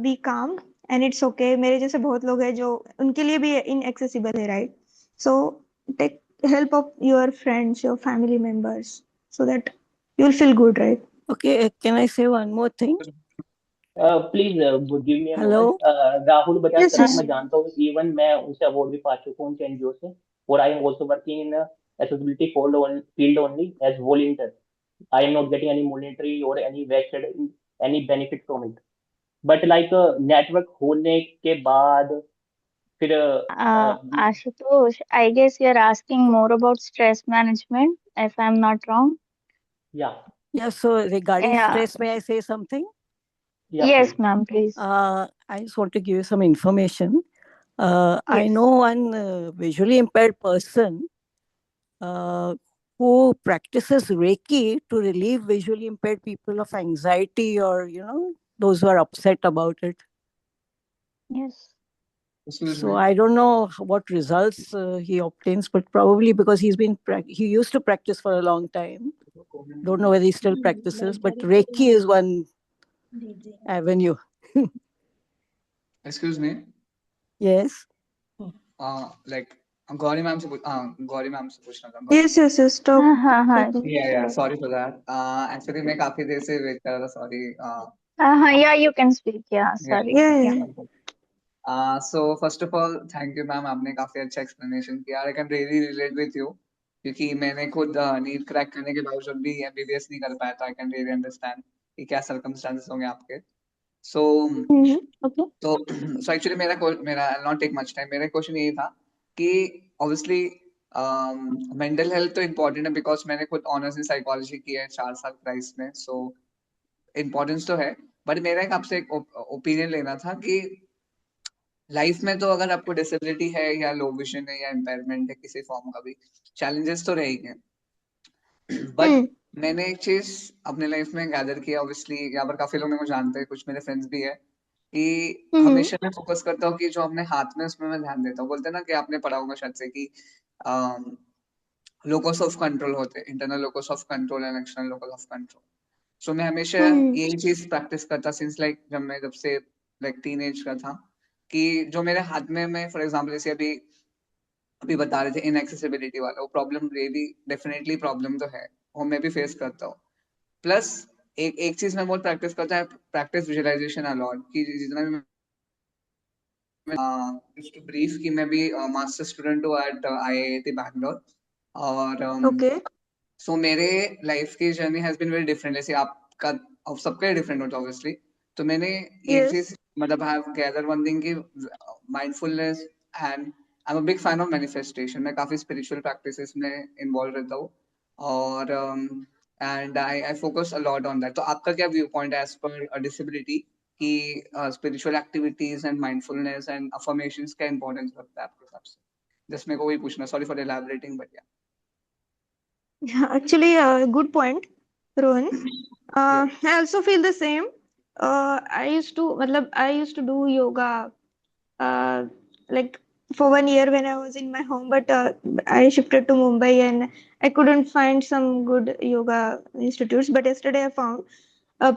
be calm and it's okay मेरे जैसे बहुत लोग हैं जो उनके लिए भी inaccessible है right so take help of your friends your family members so that you'll feel good right Okay, can I say one more thing? Please give me Hello? Rahul Bajaj Yes, sir yes. मैं जानता हूँ even मैं उनसे award भी पा चुका हूँ उनके एनजीओ से और I am also working in accessibility field only as volunteer. I am not getting any monetary or any vested any benefit from it. But like network होने के बाद फिर Ashutosh, I guess you're asking more about stress management, if I'm not wrong. Yeah, so regarding Yeah. stress, may I say something? Yes, ma'am, please. I just want to give you some information. I Yes. know one visually impaired person who practices Reiki to relieve visually impaired people of anxiety or, those who are upset about it. Yes. So I don't know what results he obtains, but probably because he used to practice for a long time. Don't know whether he still practices, but Reiki is one avenue. Excuse me. Yes. Like Gauri ma'am से पूछना था. Yes. Talk. Yeah. Sorry for that. Actually मैं काफी देर से wait कर रहा था. Sorry. Yeah, you can speak. Yeah, sorry. Yeah. So first of all, thank you, ma'am. आपने काफी अच्छा explanation किया. I can really relate with you. क्योंकि मैंने खुद नीट क्रैक करने के बावजूद भी MBBS नहीं कर पाया था. I can really understand कि क्या circumstances होंगे आपके. So actually मेरा I'll not take much time. मेरा question यही था कि obviously mental health तो important है because मैंने खुद honors in psychology किया है 4 साल क्राइस्ट में. So importance तो है. But मेरा एक आपसे एक opinion लेना था कि लाइफ में तो अगर आपको डिसेबिलिटी है या लो विजन है या इम्पेयरमेंट है किसी फॉर्म का भी चैलेंजेस तो रहेंगे. बट मैंने एक चीज अपने लाइफ में गैदर किया, ऑब्वियसली यहाँ पर काफी लोग मेरे को जानते हैं, कुछ मेरे फ्रेंड्स भी है, कि हमेशा मैं फोकस करता हूँ कि जो अपने हाथ में उसमें मैं ध्यान देता हूँ. बोलते हैं ना कि आपने पढ़ा होगा शायद से कि लोकस ऑफ कंट्रोल होते हैं, internal locus of control and external locus of control. So मैं हमेशा यही चीज प्रैक्टिस करता सिंस जब से टीनेज का था, कि जो मेरे हाथ में मैं फॉर एग्जांपल जैसे अभी बता रहे थे इनएक्सेसिबिलिटी वाला, वो प्रॉब्लम रियली डेफिनेटली प्रॉब्लम तो है, वो मैं भी फेस करता हूँ. प्लस एक चीज मैं बहुत प्रैक्टिस करता है, प्रैक्टिस विजुअलाइजेशन अलॉट, कि जितना भी just to brief कि मैं भी मास्टर स्टूडेंट हूँ एट IIT बैंगलोर. और सो मेरे लाइफ की journey has been very different. जैसे आपका सबका डिफरेंट होता है ऑब्वियसली. तो मैंने एक चीज मतलब I have gather one thing कि mindfulness and I am a big fan of manifestation. मैं काफी स्पिरिचुअल प्रैक्टिसेस में इन्वॉल्व रहता हूँ और and I focus a lot on that. तो आपका क्या व्यू पॉइंट है एज पर डिसेबिलिटी कि spiritual activities and mindfulness and affirmations का इंपॉर्टेंस लगता है आपके हिसाब से? जस्ट मेरे को वही पूछना, सॉरी फॉर एलैबोरेटिंग बट या. Actually, good point, Rohan. I also feel the same. I used to do yoga like for 1 year when I was in my home, but I shifted to Mumbai and I couldn't find some good yoga institutes. But yesterday I found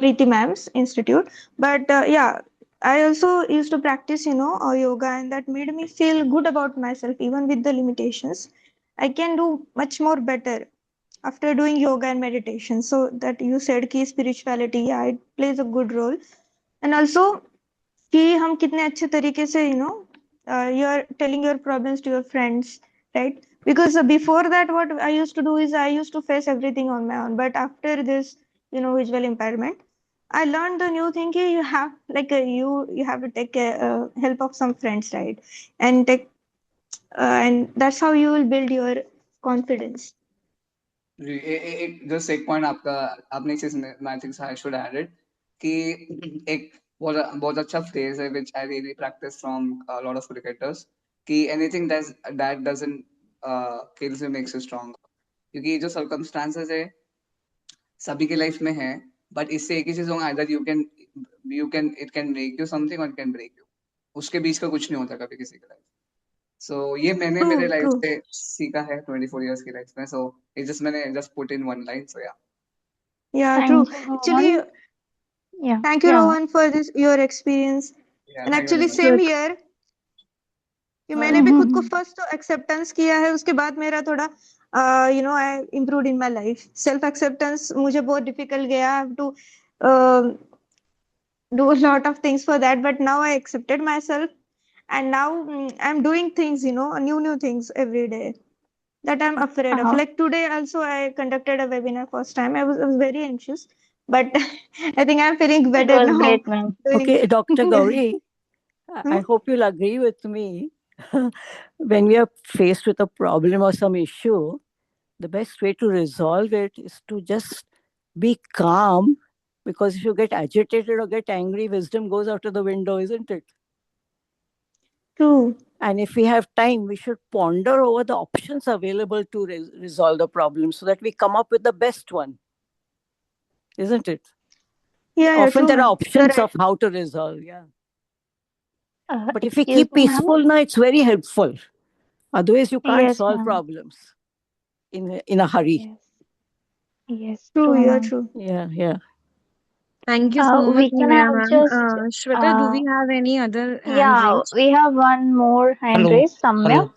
Preeti Ma'am's institute. But yeah, I also used to practice, yoga, and that made me feel good about myself, even with the limitations. I can do much more better after doing yoga and meditation. So that you said कि spirituality, yeah, it plays a good role. And also कि हम कितने अच्छे तरीके से you are telling your problems to your friends, right? Because before that what I used to do is I used to face everything on my own, but after this visual impairment, I learned the new thing कि you have you have to take help of some friends, right? And and that's how you will build your confidence. Just एक point आपने चीज I think I should add it कि एक बहुत अच्छा phrase है which I really practice from a lot of cricketers कि anything that doesn't kills you makes you strong. क्योंकि जो सर्कमस्टांसेस है सभी के लाइफ में है, बट इससे एक ही चीज होगा, either you can it can make you something और इट कैन ब्रेक यू. उसके बीच का कुछ नहीं होता कभी किसी के लाइफ. सो ये मैंने मेरे लाइफ से सीखा है 24 years की लाइफ में. सो it just मैंने just put in one line. So yeah, true. Actually, thank you Rohan for this your experience. And actually same here कि मैंने भी खुद को फर्स्ट तो एक्सेप्टेंस किया है, उसके बाद मेरा थोड़ा I improved in my life. Self acceptance मुझे बहुत difficult गया. I have to do a lot of things for that, but now I accepted myself. And now I'm doing things, new things every day that I'm afraid of. Like today also I conducted a webinar first time. I was very anxious, but I think I'm feeling better now. Great, ma'am. Okay, Dr. Gauri, I hope you'll agree with me. When we are faced with a problem or some issue, the best way to resolve it is to just be calm Because if you get agitated or get angry, wisdom goes out of the window, isn't it? True. And if we have time, we should ponder over the options available to resolve the problem so that we come up with the best one, isn't it? Yeah, Often true, there are ma'am. options Correct. of how to resolve, yeah. But if we Excuse keep me, ma'am. peaceful, now it's very helpful. Otherwise, you can't Yes, solve ma'am. problems in a hurry. Yes, True, true, you're ma'am. true. Yeah. Thank you so much, We can Vinaya have ma'am. just Shweta, do we have any other hand yeah, raised? we have one more hand Hello. raised, Hello.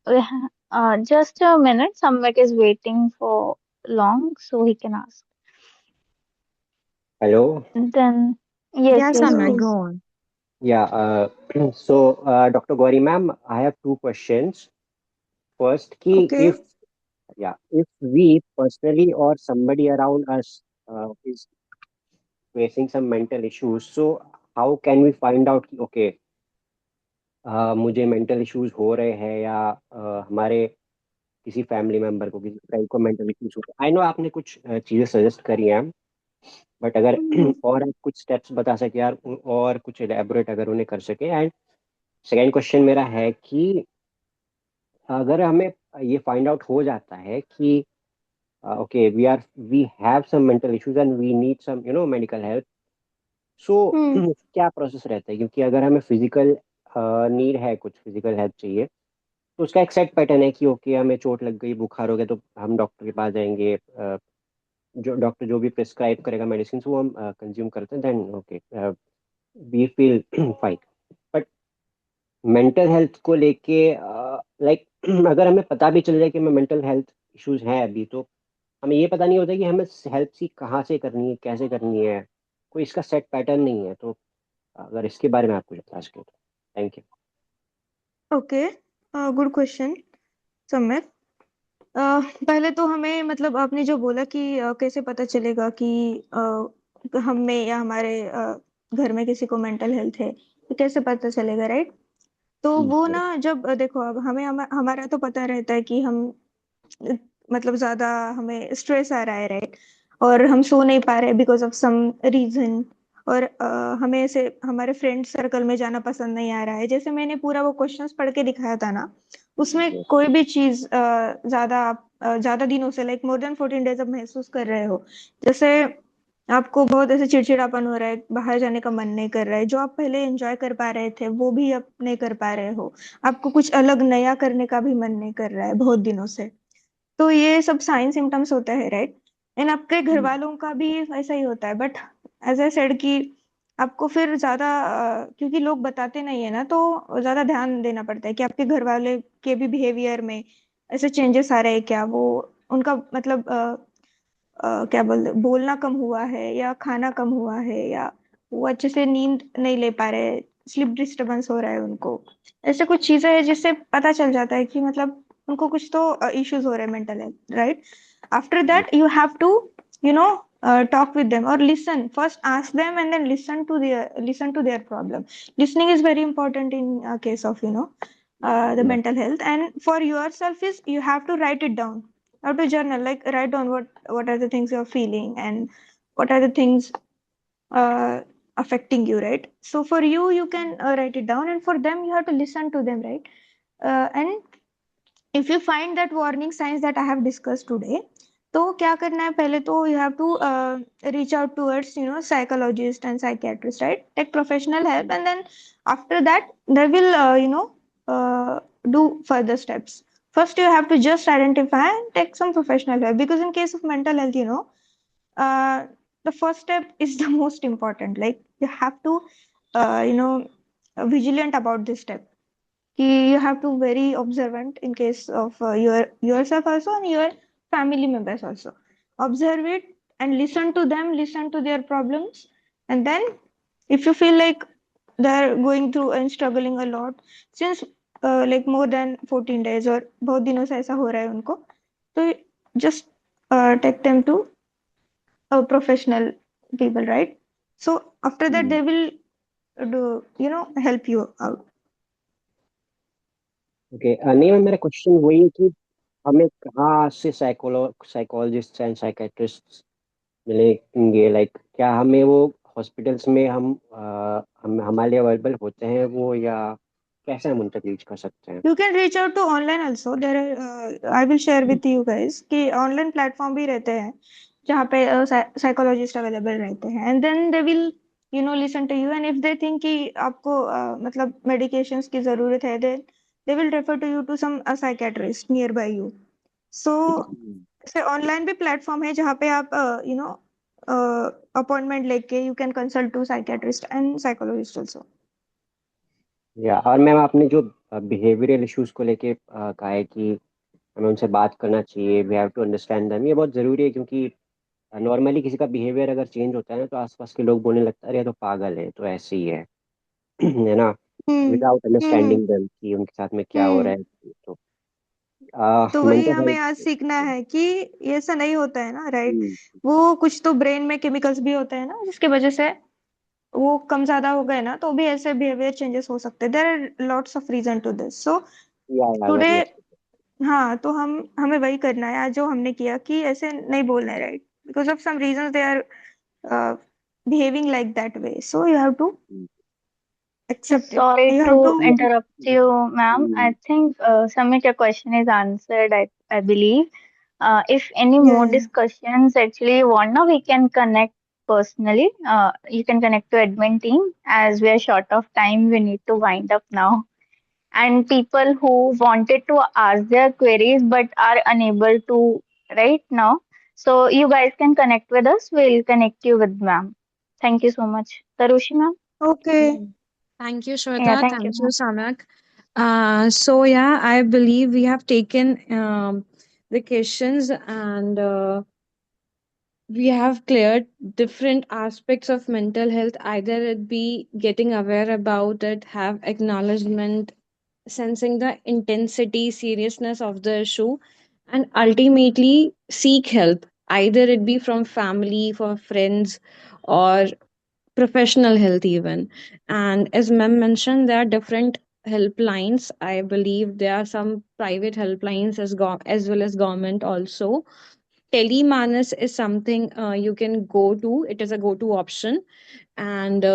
Samyak. Just a minute. Samyak is waiting for long, so he can ask. Hello. Then Yeah, yes, Samyak, please. go on. Yeah. So, Dr. Gauri ma'am, I have two questions. First, Okay. if we personally or somebody around us is facing some mental issues, so how can we find out कि okay मुझे mental issues हो रहे हैं या हमारे किसी family member को किसी फ्रेंड को मेंटल इश्यूज हो रहे हैं? आई नो आपने कुछ चीजें सजेस्ट करी हैं, बट अगर और आप कुछ स्टेप्स बता सके यार और कुछ एलेबोरेट अगर उन्हें कर सके। एंड सेकेंड क्वेश्चन मेरा है कि अगर हमें ये फाइंड आउट हो जाता है कि okay we have some mental issues and we need some medical help, so क्या प्रोसेस रहता है? क्योंकि अगर हमें फिजिकल नीड है, कुछ फिजिकल हेल्प चाहिए, तो उसका एक सेट पैटर्न है कि ओके हमें चोट लग गई, बुखार हो गया, तो हम डॉक्टर के पास जाएंगे, जो डॉक्टर जो भी प्रिस्क्राइब करेगा मेडिसिन वो हम कंज्यूम करते हैं, then okay we feel fine. But mental health को लेके लाइक अगर हमें पता भी चल जाए कि हमें मेंटल हेल्थ इश्यूज हैं अभी, तो हमें ये पता नहीं होता कि हमें हेल्प सी कहाँ से करनी है, कैसे करनी है, कोई इसका सेट पैटर्न नहीं है। तो अगर इसके बारे में आप कुछ बता सके तो thank you. Okay, good question सम्यक। पहले तो हमें मतलब आपने जो बोला कि कैसे पता चलेगा कि हम में या हमारे घर में किसी को मेंटल हेल्थ है, तो कैसे पता चलेगा, राइट? तो वो ना जब देखो अब हमारा तो पता रहता है कि हम मतलब ज्यादा हमें स्ट्रेस आ रहा है, राइट? और हम सो नहीं पा रहे बिकॉज ऑफ सम रीजन, और हमें ऐसे हमारे फ्रेंड सर्कल में जाना पसंद नहीं आ रहा है। जैसे मैंने पूरा वो क्वेश्चंस पढ़ के दिखाया था ना, उसमें कोई भी चीज ज्यादा दिनों से लाइक मोर देन 14 डेज अब महसूस कर रहे हो, जैसे आपको बहुत ऐसे चिड़चिड़ापन हो रहा है, बाहर जाने का मन नहीं कर रहा है, जो आप पहले एंजॉय कर पा रहे थे वो भी अब नहीं कर पा रहे हो, आपको कुछ अलग नया करने का भी मन नहीं कर रहा है बहुत दिनों से, तो ये सब साइन सिम्टम्स होता है, राइट? एंड आपके घर वालों का भी ऐसा ही होता है, बट एज आई सेड कि आपको फिर ज्यादा क्योंकि लोग बताते नहीं है ना, तो ज्यादा ध्यान देना पड़ता है कि आपके घर वाले के भी बिहेवियर में ऐसे चेंजेस आ रहे हैं क्या, वो उनका मतलब क्या बोलना कम हुआ है या खाना कम हुआ है, या वो अच्छे से नींद नहीं ले पा रहे, स्लीप डिस्टरबेंस हो रहा है उनको, ऐसे कुछ चीजें हैं जिससे पता चल जाता है कि मतलब उनको कुछ तो इश्यूज हो रहे हैं mental health, right? After that you have to you know talk with them or listen first, ask them and then listen to their problem. Listening is very important in a case of the mental health, and for yourself is you have to write it down. You have to journal, like write down what are the things you're feeling and what are the things uh, affecting you, right? So for you, you can write it down, and for them you have to listen to them, right? And if you find that warning signs that I have discussed today, तो क्या करना है? पहले तो you have to reach out towards psychologist and psychiatrist, right? Take professional help, and then after that they will do further steps. First you have to just identify and take some professional help, because in case of mental health, the first step is the most important. Like you have to vigilant about this step. You have to very observant in case of yourself also and your family members also. Observe it and listen to them, listen to their problems, and then if you feel like they're going through and struggling a lot since like more than 14 days or बहुत दिनों से ऐसा हो रहा है उनको, तो just take them to a professional people, right? So after that they will do help you out. Okay, नहीं मैम, मेरा क्वेश्चन वही है कि हमें कहाँ से साइकोलॉजिस्ट एंड साइकेट्रिस्ट मिलेंगे, लाइक क्या हमें वो हॉस्पिटल्स में हम हमारे लिए अवेलेबल होते हैं वो, या कैसे हम उन तक रीच कर सकते हैं? You can reach out to online also. There are, I will share with you guys कि online platform भी रहते हैं जहाँ पे psychologist available रहते हैं, and then they will listen to you, and if they think कि आपको मतलब medications की जरूरत है, then they will refer to you to some psychiatrist nearby you. So ऐसे online भी platform है जहाँ पे आप appointment लेके you can consult to psychiatrist and psychologist also. या और मैम आपने जो बिहेवियरल इश्यूज को लेके कहा है कि हमें उनसे बात करना चाहिए, we have to understand them, ये बहुत ज़रूरी है, क्योंकि नॉर्मली किसी का बिहेवियर अगर चेंज होता है ना, तो आसपास के लोग बोलने लगता है अरे ये तो पागल है, तो ऐसे ही है ना, विदाउट हम्म अंडरस्टैंडिंग देम कि उनके साथ में क्या हो रहा हम्म है। तो वही मेंटल हमें हेल्थ। आज सीखना है कि ये ऐसा नहीं होता है ना, राइट? वो कुछ तो ब्रेन में केमिकल्स भी होते हैं ना, जिसकी वजह से वो कम ज्यादा हो गए ना, तो भी ऐसे बिहेवियर चेंजेस हो सकते हैं। There are lots of reason to this. So या टुडे, वेरी। हाँ, तो हमें वही करना है आज जो हमने किया, कि ऐसे नहीं बोलना है, right? Because of some reason they are behaving like that way, so you have to accept it. Sorry You have to to. interrupt you, ma'am. I think Samit, your question is answered, I believe. If any Yeah, more yeah. discussions actually you want, now we can connect personally. You can connect to admin team as we are short of time. We need to wind up now. And people who wanted to ask their queries but are unable to right now, so you guys can connect with us. We'll connect you with ma'am. Thank you so much, Tarushi ma'am. Okay. Thank you, Yeah, Shweta. thank you, Thank you, ma'am. Samak. So yeah, I believe we have taken the questions, and we have cleared different aspects of mental health. Either it be getting aware about it, have acknowledgement, sensing the intensity, seriousness of the issue, and ultimately seek help. Either it be from family, for friends, or professional health even. And as ma'am mentioned, there are different helplines. I believe there are some private helplines as well as government also. Telemanas is something you can go to. It is a go to option. And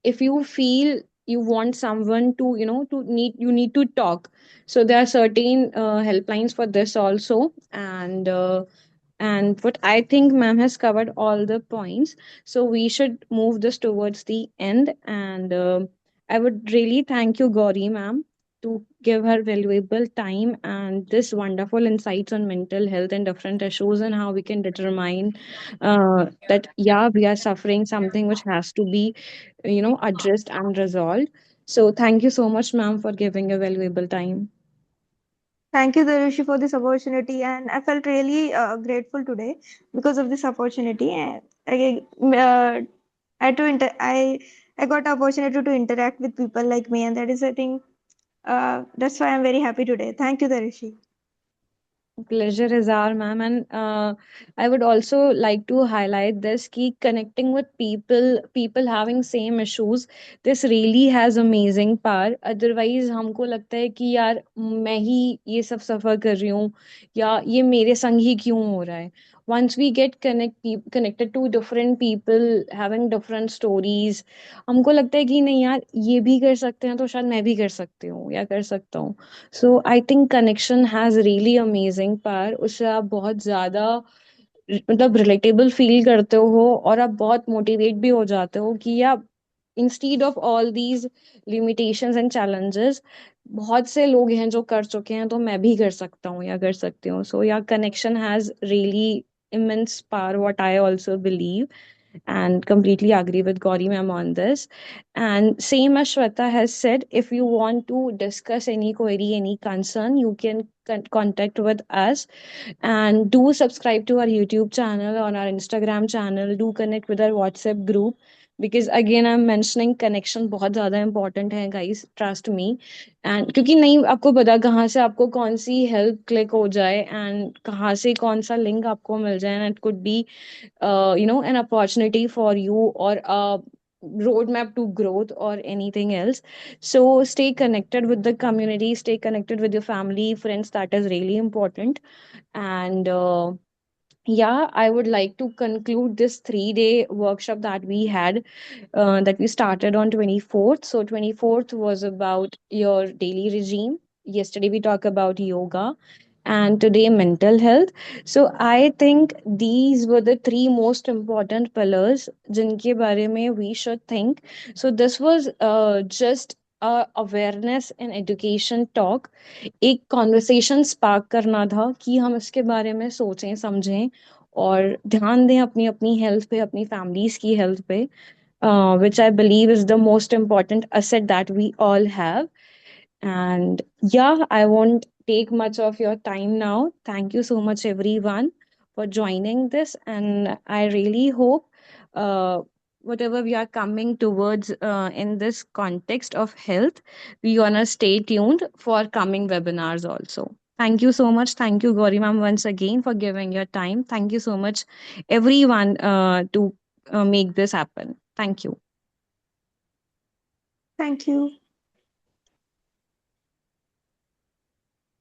if you feel you want someone to, you need to talk, so there are certain helplines for this also. And what I think ma'am has covered all the points, so we should move this towards the end. And I would really thank you, Gauri ma'am, to give her valuable time and this wonderful insights on mental health and different issues, and how we can determine that yeah, we are suffering something which has to be addressed and resolved. So thank you so much ma'am for giving a valuable time. Thank you, Darushi, for this opportunity, and I felt really grateful today because of this opportunity. And I got the opportunity to interact with people like me, and that is, I think, that's why I'm very happy today. Thank you, Darushi. Pleasure is our ma'am, and I would also like to highlight this key: connecting with people having same issues. This really has amazing power. Otherwise, हमको लगता है कि यार मैं ही ये सब सफर कर रही हूँ, या ये मेरे संग ही क्यों हो रहा है. Once we get connected to different people having different stories, हमको लगता है कि नहीं यार ये भी कर सकते हैं, तो शायद मैं भी कर सकती हूँ या कर सकता हूँ. So I think connection has really amazing power. उससे आप बहुत ज्यादा मतलब रिलेटेबल फील करते हो, और आप बहुत मोटिवेट भी हो जाते हो कि या instead of all these limitations and challenges, बहुत से लोग हैं जो कर चुके हैं, तो मैं भी कर सकता हूँ या कर सकती हूँ. सो या connection has really immense power, what I also believe, and completely agree with Gauri ma'am on this. And same as Shweta has said, if you want to discuss any query, any concern, you can contact with us. And do subscribe to our YouTube channel, on our Instagram channel. Do connect with our WhatsApp group, because again I'm mentioning connection बहुत ज़्यादा important है guys, trust me. And क्योंकि नहीं आपको पता कहाँ से आपको कौन सी help click हो जाए, and कहाँ से कौन सा link आपको मिल जाए, and it could be an opportunity for you, or a roadmap to growth, or anything else. So stay connected with the community, stay connected with your family, friends. That is really important. And yeah, I would like to conclude this 3 day workshop that we had, that we started on 24th. So 24th was about your daily regime. Yesterday we talked about yoga, and today mental health. So I think these were the three most important pillars jinke bare mein we should think. So this was just a awareness and education talk, एक conversation spark करना था कि हम इसके बारे में सोचें समझें और ध्यान दें अपनी अपनी हेल्थ पे, अपनी फैमिलीज की हेल्थ पे, which I believe is the most important asset that we all have. And yeah, I won't take much of your time now. Thank you so much, everyone, for joining this. And I really hope whatever we are coming towards in this context of health, we gonna stay tuned for coming webinars also. Thank you so much. Thank you, Gauri ma'am, once again for giving your time. Thank you so much, everyone, to make this happen. Thank you. Thank you.